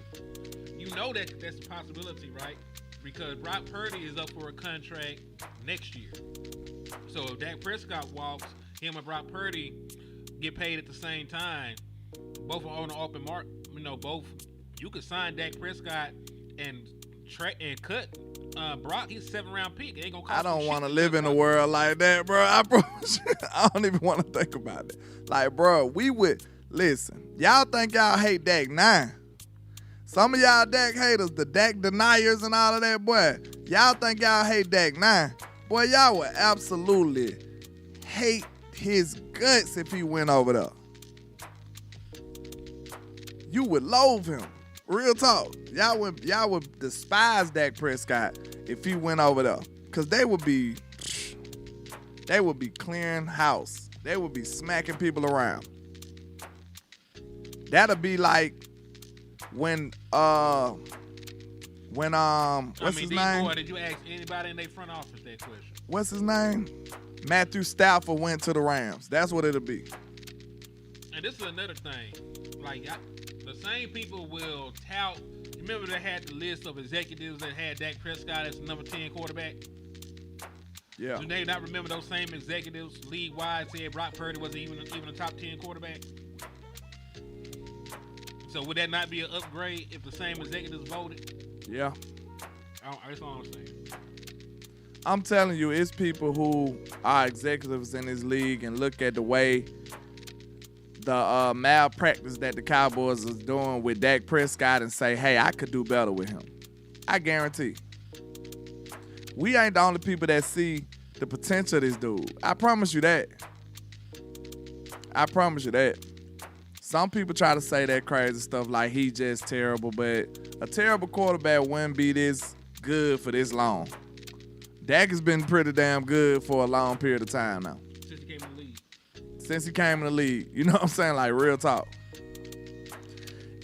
You know that that's a possibility, right? Because Brock Purdy is up for a contract next year. So if Dak Prescott walks, him and Brock Purdy get paid at the same time. Both are on the open mark. Both. You could sign Dak Prescott and cut Brock. He's a 7th-round pick. It ain't gonna cost. I don't want to live in a world like that, bro. I promise you. I don't even want to think about it. Like, bro, we would listen. Y'all think y'all hate Dak now? Some of y'all Dak haters, the Dak deniers and all of that, boy. Y'all think y'all hate Dak now? Boy, y'all would absolutely hate his guts if he went over there. You would loathe him. Real talk. Y'all would despise Dak Prescott if he went over there. Cause they would be clearing house. They would be smacking people around. That'll be like when what's his name? Boy, did you ask anybody in their front office that question? What's his name? Matthew Stafford went to the Rams. That's what it'll be. And this is another thing. Like, the same people will tout. Remember they had the list of executives that had Dak Prescott as the number 10 quarterback? Yeah. Do they not remember those same executives league-wide said Brock Purdy wasn't even a top 10 quarterback? So would that not be an upgrade if the same executives voted? Yeah. That's all I'm saying. I'm telling you, it's people who are executives in this league and look at the way the malpractice that the Cowboys is doing with Dak Prescott and say, hey, I could do better with him. I guarantee. We ain't the only people that see the potential of this dude. I promise you that. I promise you that. Some people try to say that crazy stuff like he just terrible, but a terrible quarterback wouldn't be this good for this long. Dak has been pretty damn good for a long period of time now. Since he came in the league. You know what I'm saying? Like, real talk.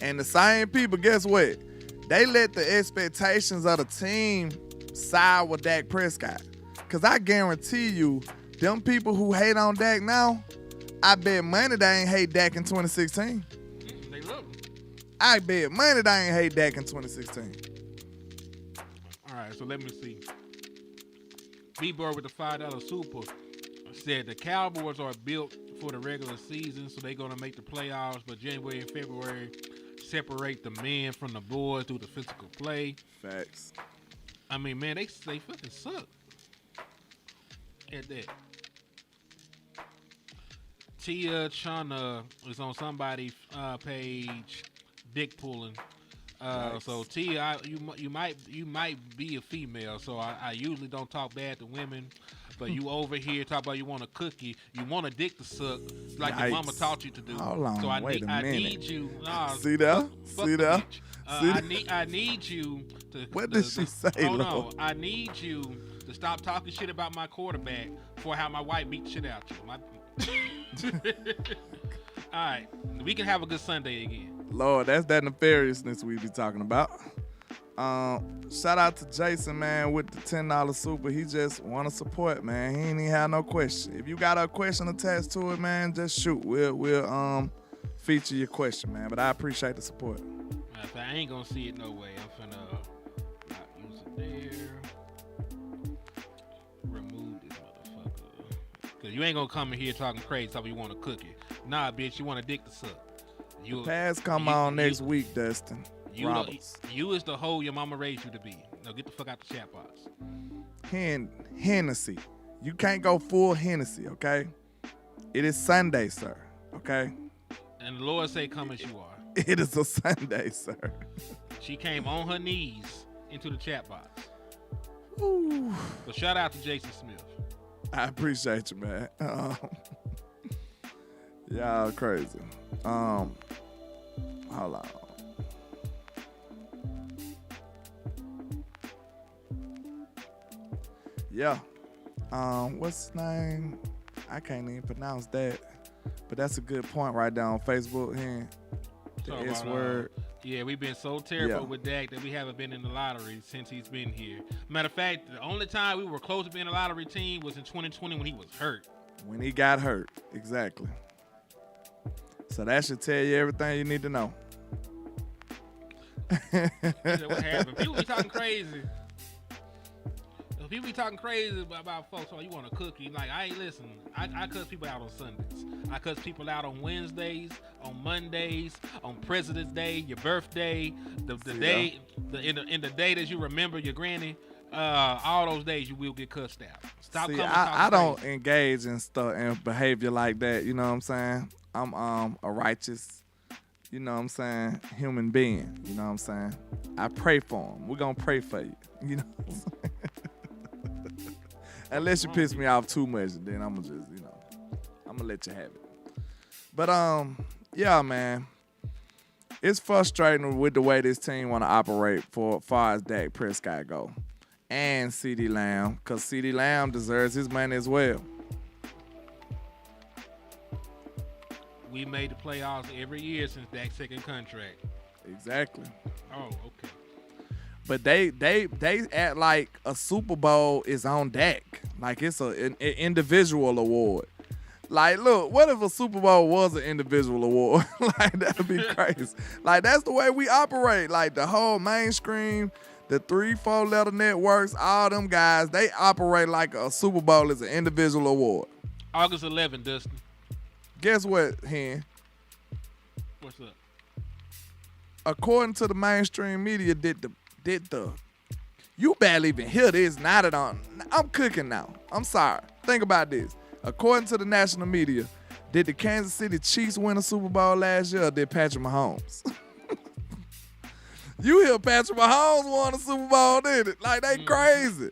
And the same people, guess what? They let the expectations of the team side with Dak Prescott. Because I guarantee you, them people who hate on Dak now, I bet money they ain't hate Dak in 2016. They love him. I bet money they ain't hate Dak in 2016. All right, so let me see. B-Boy with the $5 super said the Cowboys are built for the regular season, so they're going to make the playoffs, but January and February separate the men from the boys due to physical play. Facts. I mean, man, they fucking suck at that. Tia Chana is on somebody's page, dick pulling. Nice. So Tia, you might be a female, so I usually don't talk bad to women. But you over here talk about you want a cookie, you want a dick to suck, like your mama taught you to do. Hold on, so wait a minute. I need you. See that? See that? I need you to. What did she say? Hold on. I need you to stop talking shit about my quarterback for how my wife beat shit out you. All right, we can have a good Sunday again. Lord, that's that nefariousness we be talking about. Shout out to Jason, man, with the $10 super. He just want to support, man. He ain't even have no question. If you got a question attached to it, man, just shoot. We'll feature your question, man. But I appreciate the support. If I ain't gonna see it no way, I'm finna not use it there. Remove this motherfucker. Cause you ain't gonna come in here talking crazy talking you want a cookie. Nah, bitch, you want a dick to suck. Pass come on next week, Dustin. You is the hoe your mama raised you to be. Now get the fuck out the chat box. Hennessy. You can't go full Hennessy, okay? It is Sunday, sir, okay? And the Lord say come as you are. It is a Sunday, sir. She came on her knees into the chat box. Ooh. So shout out to Jason Smith. I appreciate you, man. Y'all crazy. Hold on. Yeah. What's his name? I can't even pronounce that. But that's a good point right there on Facebook here. The S word. Yeah, we've been so terrible with Dak that we haven't been in the lottery since he's been here. Matter of fact, the only time we were close to being a lottery team was in 2020 when he was hurt. When he got hurt. Exactly. So that should tell you everything you need to know. He said, what happened? People be talking crazy. People be talking crazy about folks. Oh, you want a cookie? Like, I ain't listen. I cuss people out on Sundays. I cuss people out on Wednesdays, on Mondays, on President's Day, your birthday, the day, in the day that you remember your granny. All those days you will get cussed out. Stop coming. I don't engage in stuff and behavior like that. You know what I'm saying? I'm a righteous, you know what I'm saying, human being. You know what I'm saying? I pray for him. We're gonna pray for you. You know what I'm saying? Unless you piss me off too much, then I'm gonna just, I'm gonna let you have it. But yeah, man, it's frustrating with the way this team want to operate for far as Dak Prescott go, and CeeDee Lamb, because CeeDee Lamb deserves his money as well. We made the playoffs every year since Dak's second contract. Exactly. Oh, okay. But they act like a Super Bowl is on Dak. Like it's an individual award. Like, look, what if a Super Bowl was an individual award? Like, that'd be crazy. Like, that's the way we operate. Like, the whole mainstream, the 3-4 letter networks, all them guys, they operate like a Super Bowl is an individual award. August 11th, Dustin. Guess what, Hen? What's up? According to the mainstream media, did the you barely even hear this. Now that I'm cooking now. I'm sorry. Think about this. According to the national media, did the Kansas City Chiefs win a Super Bowl last year, or did Patrick Mahomes? You hear Patrick Mahomes won a Super Bowl, did it? Like, they crazy.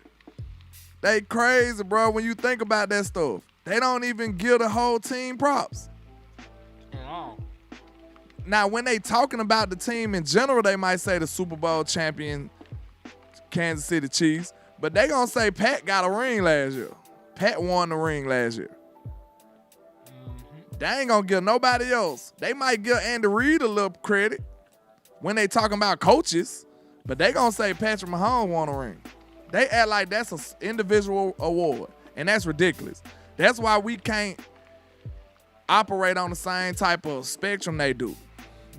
They crazy, bro, when you think about that stuff. They don't even give the whole team props. Oh. Now, when they talking about the team in general, they might say the Super Bowl champion Kansas City Chiefs, but they gonna say Pat got a ring last year. Pat won the ring last year. They ain't gonna give nobody else. They might give Andy Reid a little credit when they talking about coaches, but they gonna say Patrick Mahomes won a ring. They act like that's an individual award, and that's ridiculous. That's why we can't operate on the same type of spectrum they do.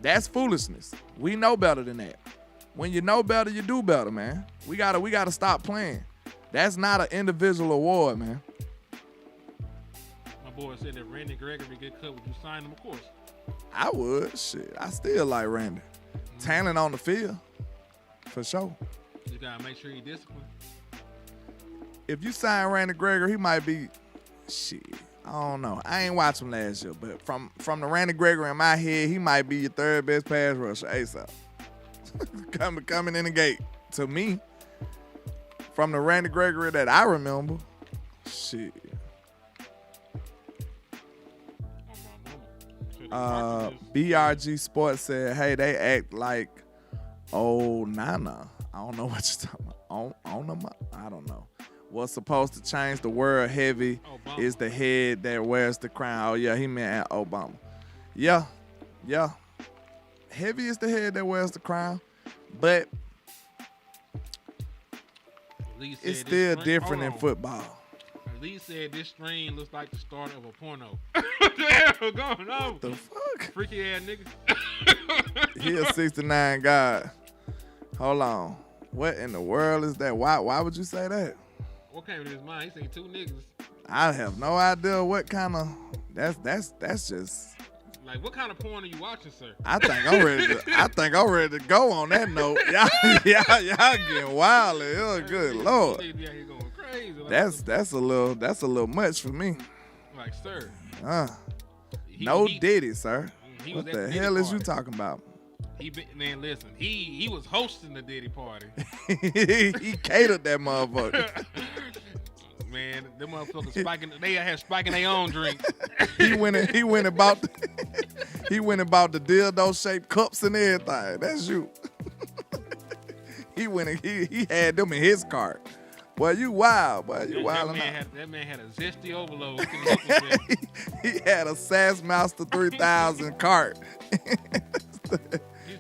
That's foolishness. We know better than that. When you know better, you do better, man. We gotta stop playing. That's not an individual award, man. My boy said that Randy Gregory get cut. Would you sign him? Of course. I would. Shit, I still like Randy. Talent on the field, for sure. You gotta make sure he disciplined. If you sign Randy Gregory, he might be, shit, I don't know. I ain't watched him last year, but from the Randy Gregory in my head, he might be your third best pass rusher ASAP. coming in the gate. To me, from the Randy Gregory that I remember, shit. BRG Sports said, hey, they act like Nana. I don't know what you're talking about. I don't know. What's supposed to change the world heavy Obama. Is the head that wears the crown. Oh, yeah, he meant Obama. Yeah. Heavy is the head that wears the crown, but it's still different in football. Lee said this stream looks like the start of a porno. What the hell going on? What the fuck? Freaky ass nigga. He a 69 guy. Hold on. What in the world is that? Why would you say that? What came to his mind? He seen two niggas. I have no idea what kind of. That's just. Like, what kind of porn are you watching, sir? I think I'm ready to go on that note. Y'all getting wild here. Good Lord. Yeah, he going crazy. Like, That's a little much for me. Like, sir. No Diddy, sir. What the hell is you talking about? Man, listen. He was hosting the Diddy party. He catered that motherfucker. Man, them motherfuckers spiking. They had spiking their own drink. He went and bought the dildo shaped cups and everything. That's you. He went and he had them in his cart. Boy, you wild, boy. You wild enough. That man had a zesty overload. He had a Sassmaster 3000 cart.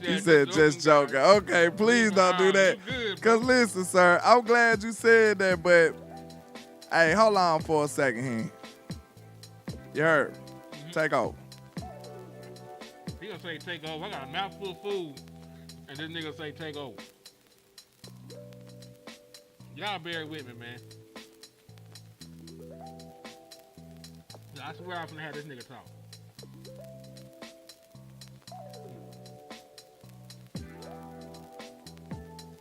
He said, just joking. Okay, please don't do that. Because listen, sir, I'm glad you said that, but hey, hold on for a second here. You heard? Take off. He gonna say take over. I got a mouthful of food. And this nigga say take over. Y'all bear with me, man. I swear I'm finna have this nigga talk.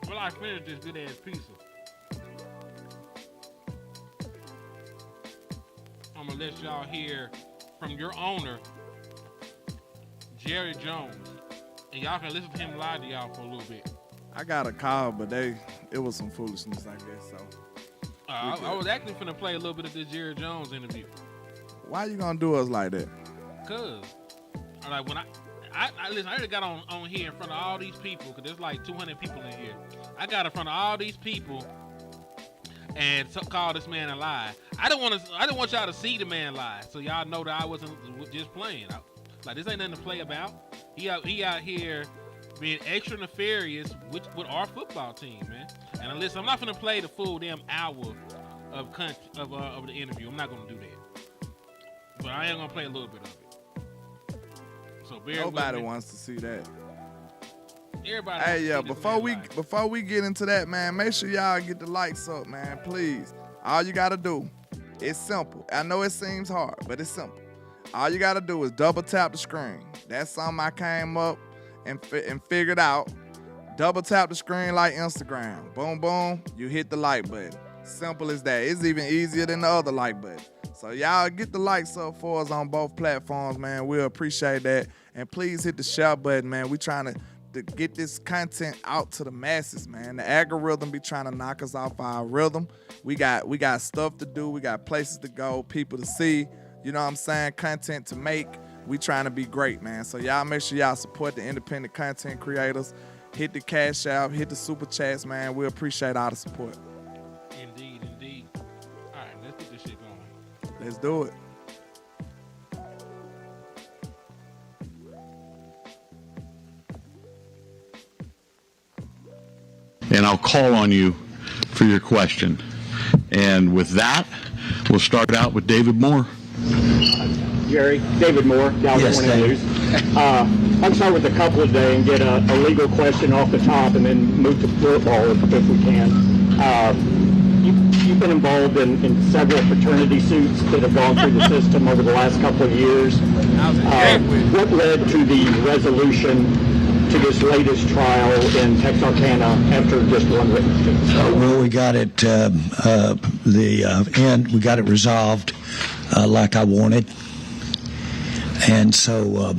Well, I finished this good ass pizza. I'm gonna let y'all hear from your owner, Jerry Jones. And y'all can listen to him lie to y'all for a little bit. I got a call, but it was some foolishness, I guess. So I was actually finna play a little bit of this Jerry Jones interview. why you gonna do us like that? Cause, like when I listen, I already got on here in front of all these people, cause there's like 200 people in here. I got in front of all these people and call this man a lie. I didn't want y'all to see the man lie, so y'all know that I wasn't just playing. Like this ain't nothing to play about. He out here being extra nefarious with our football team, man. And listen, I'm not gonna play the full damn hour of the interview. I'm not gonna do that. But I am gonna play a little bit of it. So nobody wants to see that. Everybody. Hey, yeah. Before we get into that, man, make sure y'all get the likes up, man. Please. All you gotta do, it's simple. I know it seems hard, but it's simple. All you gotta do is double tap the screen. That's something I came up and figured out. Double tap the screen like Instagram. Boom, boom. You hit the like button. Simple as that. It's even easier than the other like button. So y'all get the likes up for us on both platforms, man. We'll appreciate that. And please hit the share button, man. We trying to get this content out to the masses, man. The algorithm be trying to knock us off our rhythm. We got stuff to do. We got places to go, people to see. You know what I'm saying? Content to make. We trying to be great, man. So y'all make sure y'all support the independent content creators. Hit the cash out. Hit the super chats, man. We appreciate all the support. Indeed. All right, let's get this shit going. Let's do it. And I'll call on you for your question. And with that, we'll start out with David Moore. Jerry, David Moore, Dallas Morning News. I'll start with a couple today and get a legal question off the top and then move to football if we can. You've been involved in several fraternity suits that have gone through the system over the last couple of years. What led to the resolution to this latest trial in Texarkana after just one witness? Well, we got it, we got it resolved like I wanted. And so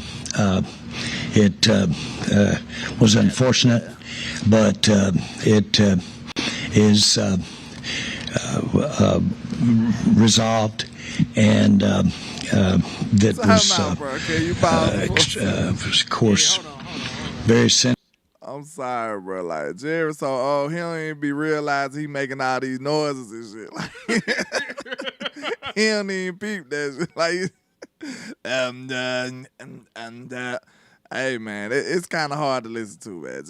it was unfortunate, but it is resolved, and that was, of course, very sensitive. I'm sorry, bro. Like, Jerry so old, he don't even be realizing he making all these noises and shit. Like, he don't even peep that shit. Like, hey, man, it's kind of hard to listen to, man.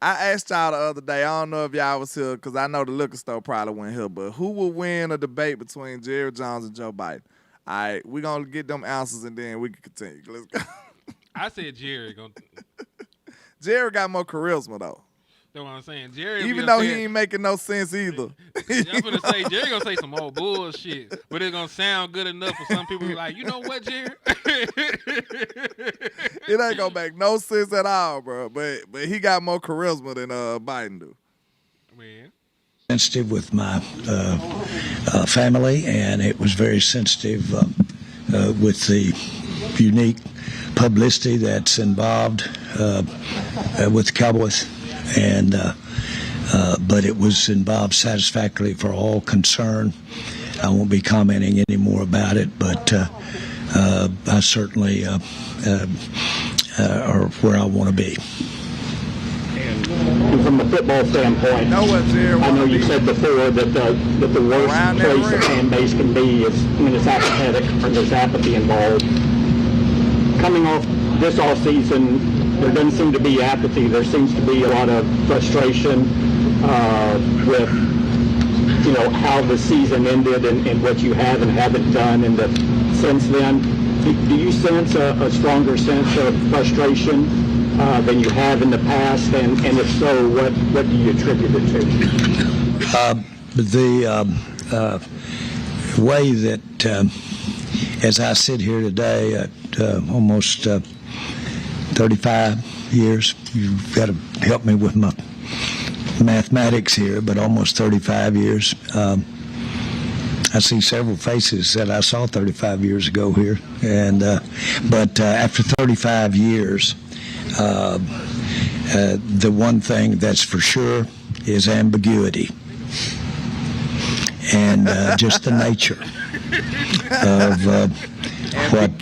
I asked y'all the other day, I don't know if y'all was here, because I know the liquor store probably went here, but who will win a debate between Jerry Jones and Joe Biden? All right, we're going to get them answers, and then we can continue. Let's go. I said Jerry. Jerry got more charisma, though. That's what I'm saying. Jerry, even though he ain't making no sense either. I'm gonna say Jerry gonna say some old bullshit, but it's gonna sound good enough for some people. Like, you know what, Jerry? It ain't gonna make no sense at all, bro. But he got more charisma than Biden do. Man. Sensitive with my family, and it was very sensitive with the unique publicity that's involved with the Cowboys. And but it was involved satisfactorily for all concerned. I won't be commenting any more about it, but I certainly are where I want to be. And from a football standpoint, I know you said before that the worst place a fan base can be is when it's apathetic or there's apathy involved. Coming off this off season, there doesn't seem to be apathy. There seems to be a lot of frustration with, how the season ended and what you have and haven't done. And since then, do you sense a stronger sense of frustration than you have in the past? And if so, what do you attribute it to? The way that, as I sit here today at almost 35 years, you've got to help me with my mathematics here, but almost 35 years. I see several faces that I saw 35 years ago here, and but after 35 years, the one thing that's for sure is ambiguity, and just the nature of what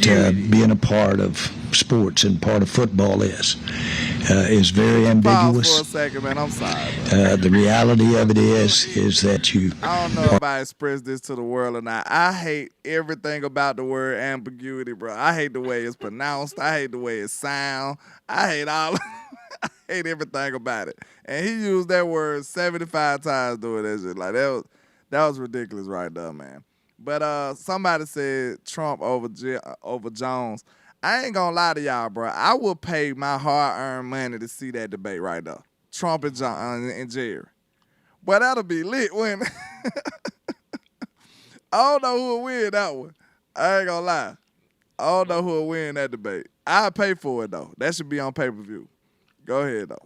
being a part of sports and part of football is very ambiguous. Pause for a second, man. I'm sorry. The reality of it is that you. I don't know if I expressed this to the world or not. I hate everything about the word ambiguity, bro. I hate the way it's pronounced. I hate the way it sounds. I hate all. I hate everything about it. And he used that word 75 times doing that shit. Like that was ridiculous right there, man. But somebody said Trump over Jones. I ain't gonna lie to y'all, bro. I would pay my hard-earned money to see that debate right there. Trump and Jerry. But that'll be lit when I don't know who will win that one. I ain't gonna lie. I don't know who will win that debate. I'll pay for it, though. That should be on pay-per-view. Go ahead, though.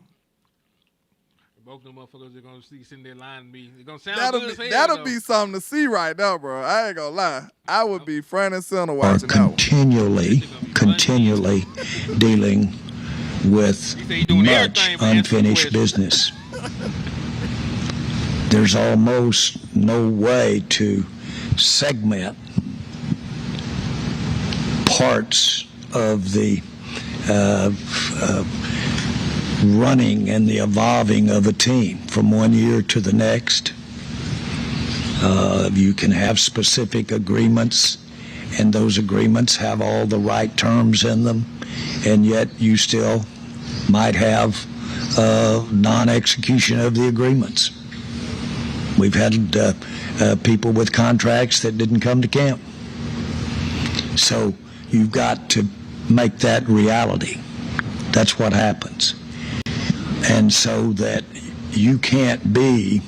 Both of them motherfuckers are gonna see sitting there lying to me. It's gonna sound good as hell. That'll be something to see right now, bro. I ain't gonna lie. I would be front and center Are watching that one. continually dealing with much unfinished business. There's almost no way to segment parts of the running and the evolving of a team from one year to the next. You can have specific agreements, and those agreements have all the right terms in them, and yet you still might have non-execution of the agreements. We've had people with contracts that didn't come to camp. So you've got to make that reality. That's what happens. And so that you can't be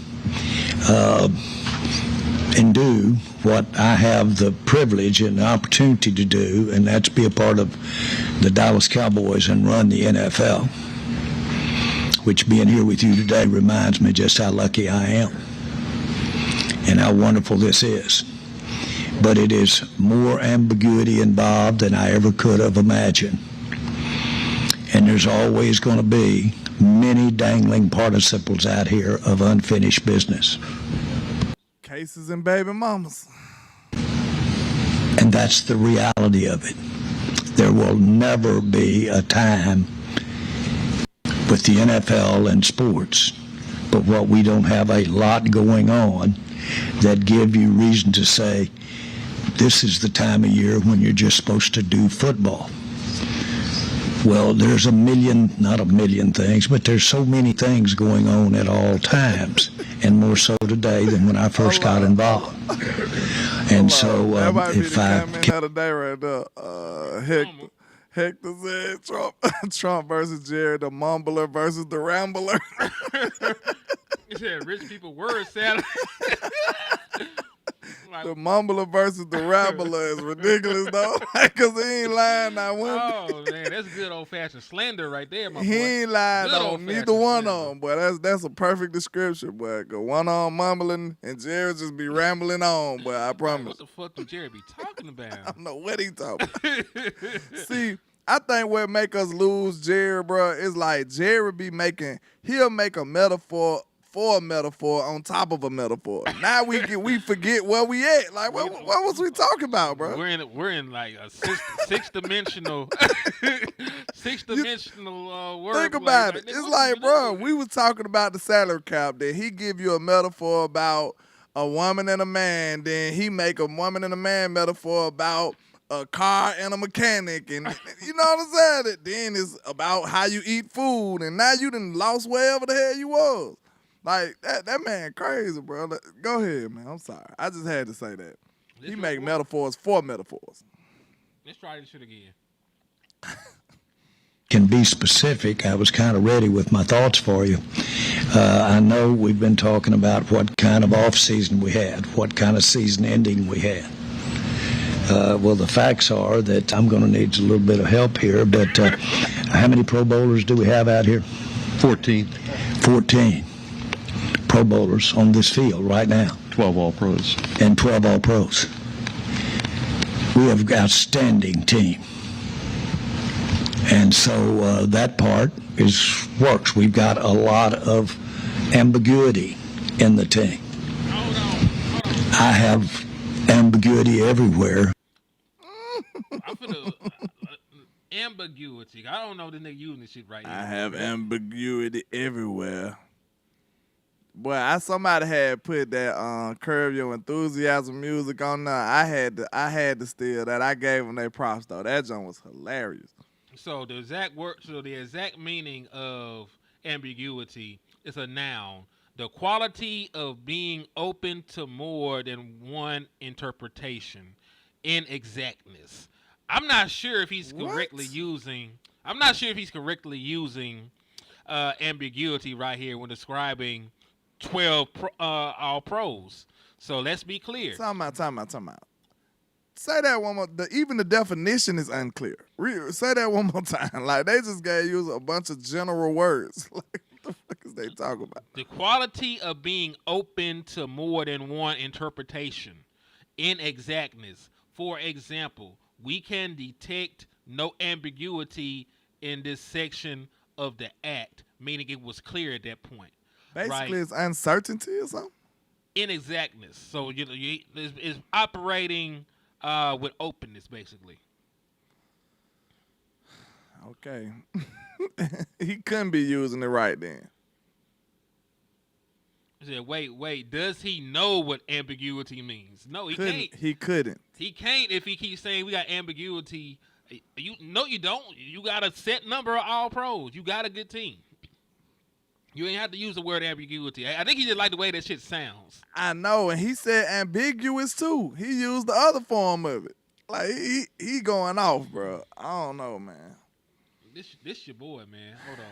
and do what I have the privilege and the opportunity to do, and that's be a part of the Dallas Cowboys and run the NFL, which being here with you today reminds me just how lucky I am and how wonderful this is. But it is more ambiguity involved than I ever could have imagined. And there's always going to be many dangling participles out here of unfinished business. Cases and baby mamas. And that's the reality of it. There will never be a time with the NFL and sports, but what we don't have a lot going on that give you reason to say, this is the time of year when you're just supposed to do football. Well, there's not a million things, but there's so many things going on at all times, and more so today than when I first got involved. And so, that might be if the I comment of the day right there. Hector said Trump versus Jerry, the mumbler versus the rambler. He said rich people word salad. The mumbler versus the rambler is ridiculous, though. Because he ain't lying not one. Oh, man, that's good old-fashioned slander right there, my boy. He ain't lying Good on neither one of them, boy. That's a perfect description, boy. Cause one on mumbling and Jerry just be rambling on, boy. I promise. What the fuck do Jerry be talking about? I don't know what he talking about. See, I think what make us lose Jerry, bro, is like Jerry he'll make a metaphor for a metaphor on top of a metaphor. Now we forget where we at. Like what was we talking about, bro? We're in like a six dimensional word. Think about it. It's like, bro, we was talking about the salary cap. Then he give you a metaphor about a woman and a man. Then he make a woman and a man metaphor about a car and a mechanic, and you know what I'm saying? Then it's about how you eat food, and now you done lost wherever the hell you was. Like, that man crazy, bro. Go ahead, man. I'm sorry. I just had to say that. He make metaphors for metaphors. Let's try this shit again. can be specific, I was kind of ready with my thoughts for you. I know we've been talking about what kind of off season we had, what kind of season ending we had. Well, the facts are that I'm going to need a little bit of help here, but how many Pro Bowlers do we have out here? 14. 14 Pro Bowlers on this field right now. 12 All-Pros. And 12 All-Pros. We have an outstanding team. And so that part works. We've got a lot of ambiguity in the team. I have ambiguity everywhere. I'm finna ambiguity. I don't know the nigga using this shit right now. I have ambiguity everywhere. Boy, somebody had put that Curb Your Enthusiasm music on there. I had to steal that. I gave them their props though. That joint was hilarious. So the exact meaning of ambiguity is a noun. The quality of being open to more than one interpretation. Inexactness. I'm not sure if he's correctly using. I'm not sure if he's correctly using ambiguity right here when describing 12 all pros. So let's be clear. Time out. Say that one more. Even the definition is unclear. Say that one more time. Like they just gave you a bunch of general words. Like what the fuck is they talking about? The quality of being open to more than one interpretation. Inexactness. For example, we can detect no ambiguity in this section of the act, meaning it was clear at that point. Basically, right? It's uncertainty or something. Inexactness. So it's operating with openness, basically. Okay, he couldn't be using it right then. I said, wait. Does he know what ambiguity means? No, he can't. He couldn't. He can't if he keeps saying we got ambiguity. You don't. You got a set number of all pros. You got a good team. You ain't have to use the word ambiguity. I think he just like the way that shit sounds. I know, and he said ambiguous too. He used the other form of it. Like he going off, bro. I don't know, man. This your boy, man. Hold on.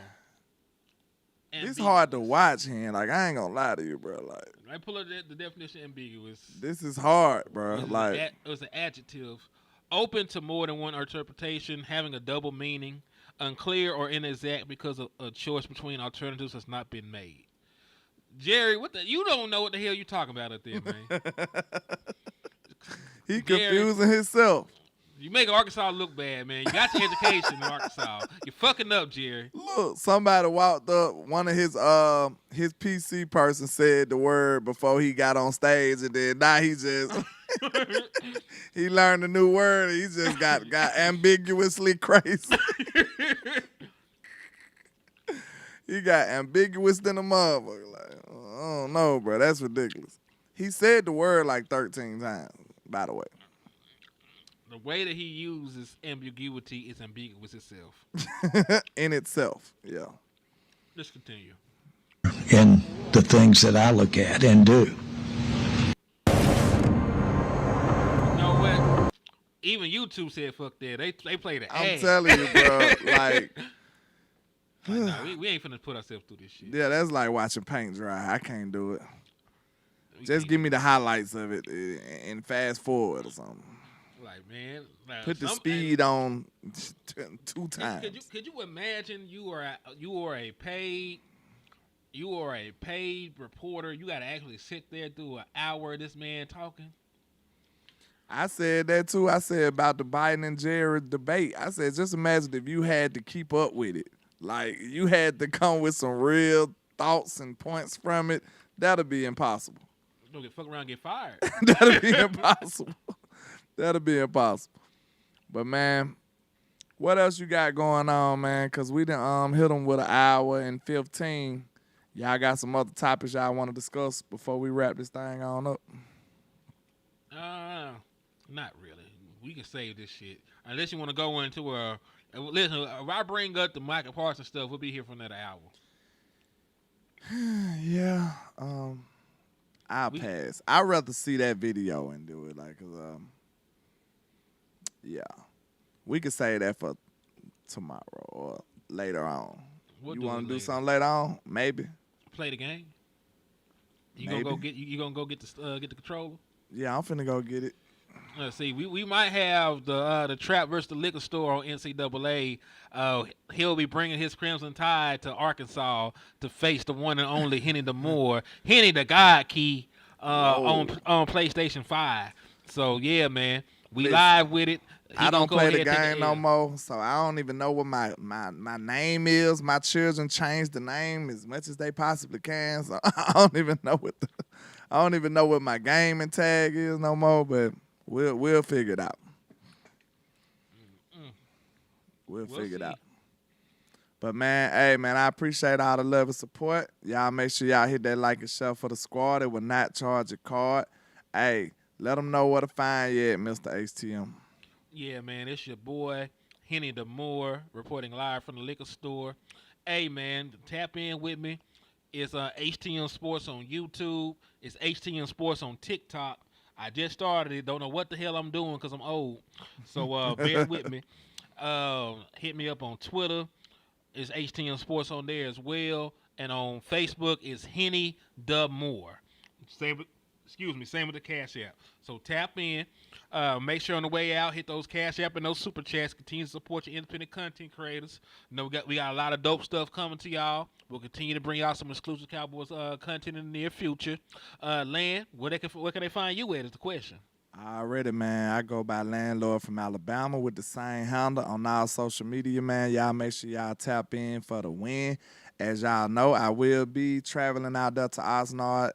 It's hard to watch him. Like I ain't gonna lie to you, bro. Like I pull up the definition ambiguous. This is hard, bro. It was an adjective. Open to more than one interpretation, having a double meaning, unclear or inexact because a choice between alternatives has not been made. Jerry, you don't know what the hell you talking about up there, man. He confusing himself. You make Arkansas look bad, man. You got your education in Arkansas. You're fucking up, Jerry. Look, somebody walked up. One of his PC person said the word before he got on stage, and then now he just he learned a new word. And he just got ambiguously crazy. He got ambiguous than a motherfucker. Like, I don't know, bro. That's ridiculous. He said the word like 13 times, by the way. The way that he uses ambiguity is ambiguous itself. In itself, yeah. Let's continue. In the things that I look at and do. You know what? Even YouTube said fuck that. They play the I'm ad. telling you, bro. Like, nah, we ain't finna put ourselves through this shit. Yeah, that's like watching paint dry. I can't do it. Just give me the highlights of it and fast forward or something. Like, man, put the speed on 2 times. Could you imagine you are a paid reporter? You got to actually sit there through an hour of this man talking. I said that too. I said about the Biden and Jared debate. I said, just imagine if you had to keep up with it. Like, you had to come with some real thoughts and points from it. That'll be impossible. Don't get fuck around and get fired. That'll be impossible. That'll be impossible. But, man, what else you got going on, man? Because we done hit them with 1 hour and 15. Y'all got some other topics y'all want to discuss before we wrap this thing on up? Not really. We can save this shit. Unless you want to go into listen, if I bring up the Micah Parsons stuff, we'll be here for another hour. Yeah. I'll pass. I'd rather see that video and do it. Like, yeah. We could say that for tomorrow or later on. We'll you do want it to do later. something later on? Maybe. Play the game. You Maybe. gonna go get the controller? Yeah, I'm finna go get it. Let's see. We might have the Trap versus the Liquor Store on NCAA. He'll be bringing his Crimson Tide to Arkansas to face the one and only Henny the Moore. Henny the God Key on PlayStation 5. So yeah, man, we Listen, live with it. I don't play the ahead and take game no more, so I don't even know what my name is. My children changed the name as much as they possibly can, so I don't even know what my gaming tag is no more. But we'll figure it out. We'll figure it out. But man, hey man, I appreciate all the love and support. Y'all make sure y'all hit that like and share for the squad. It will not charge a card. Hey, let them know where to find you at, Mr. HTM. Yeah, man, it's your boy, Henny the Moore, reporting live from the liquor store. Hey, man, tap in with me. It's HTM Sports on YouTube. It's HTM Sports on TikTok. I just started it. Don't know what the hell I'm doing because I'm old. So bear with me. Hit me up on Twitter. It's HTM Sports on there as well. And on Facebook, it's Henny the Moore. Same with the Cash App. So tap in. Make sure on the way out, hit those Cash App and those Super Chats. Continue to support your independent content creators. You know, we got a lot of dope stuff coming to y'all. We'll continue to bring y'all some exclusive Cowboys content in the near future. Land, where can they find you at is the question. Already, man. I go by Landlord from Alabama with the same handle on all social media, man. Y'all make sure y'all tap in for the win. As y'all know, I will be traveling out there to Oxnard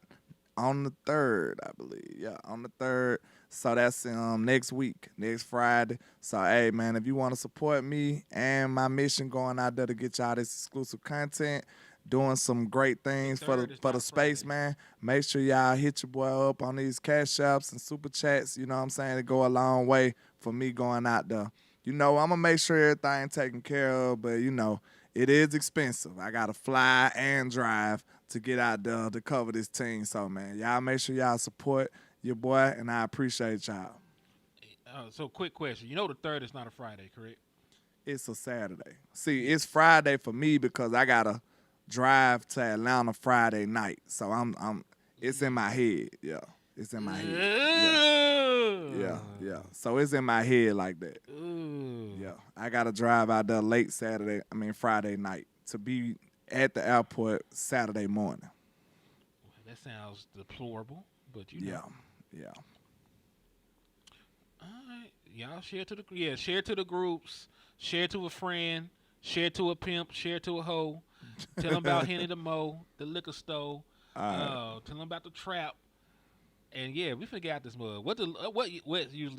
on the 3rd, I believe. Yeah, on the 3rd. So that's next week, next Friday. So, hey, man, if you want to support me and my mission going out there to get y'all this exclusive content, doing some great things for the space, Friday. Man, make sure y'all hit your boy up on these Cash Apps and Super Chats, you know what I'm saying? It go a long way for me going out there. You know, I'm going to make sure everything taken care of, but, you know, it is expensive. I got to fly and drive to get out there to cover this team. So, man, y'all make sure y'all support your boy, and I appreciate y'all. So, quick question. You know the 3rd is not a Friday, correct? It's a Saturday. See, it's Friday for me because I got to drive to Atlanta Friday night. So, it's in my head. Yeah, it's in my head. Yeah. So, it's in my head like that. Ooh. Yeah, I got to drive out there Friday night to be at the airport Saturday morning. That sounds deplorable, but you know. Yeah. All right, y'all share to the groups, share to a friend, share to a pimp, share to a hoe. Tell them about Henny the Mo, the liquor store. Tell them about the Trap. And yeah, we finna get out this mud. What usually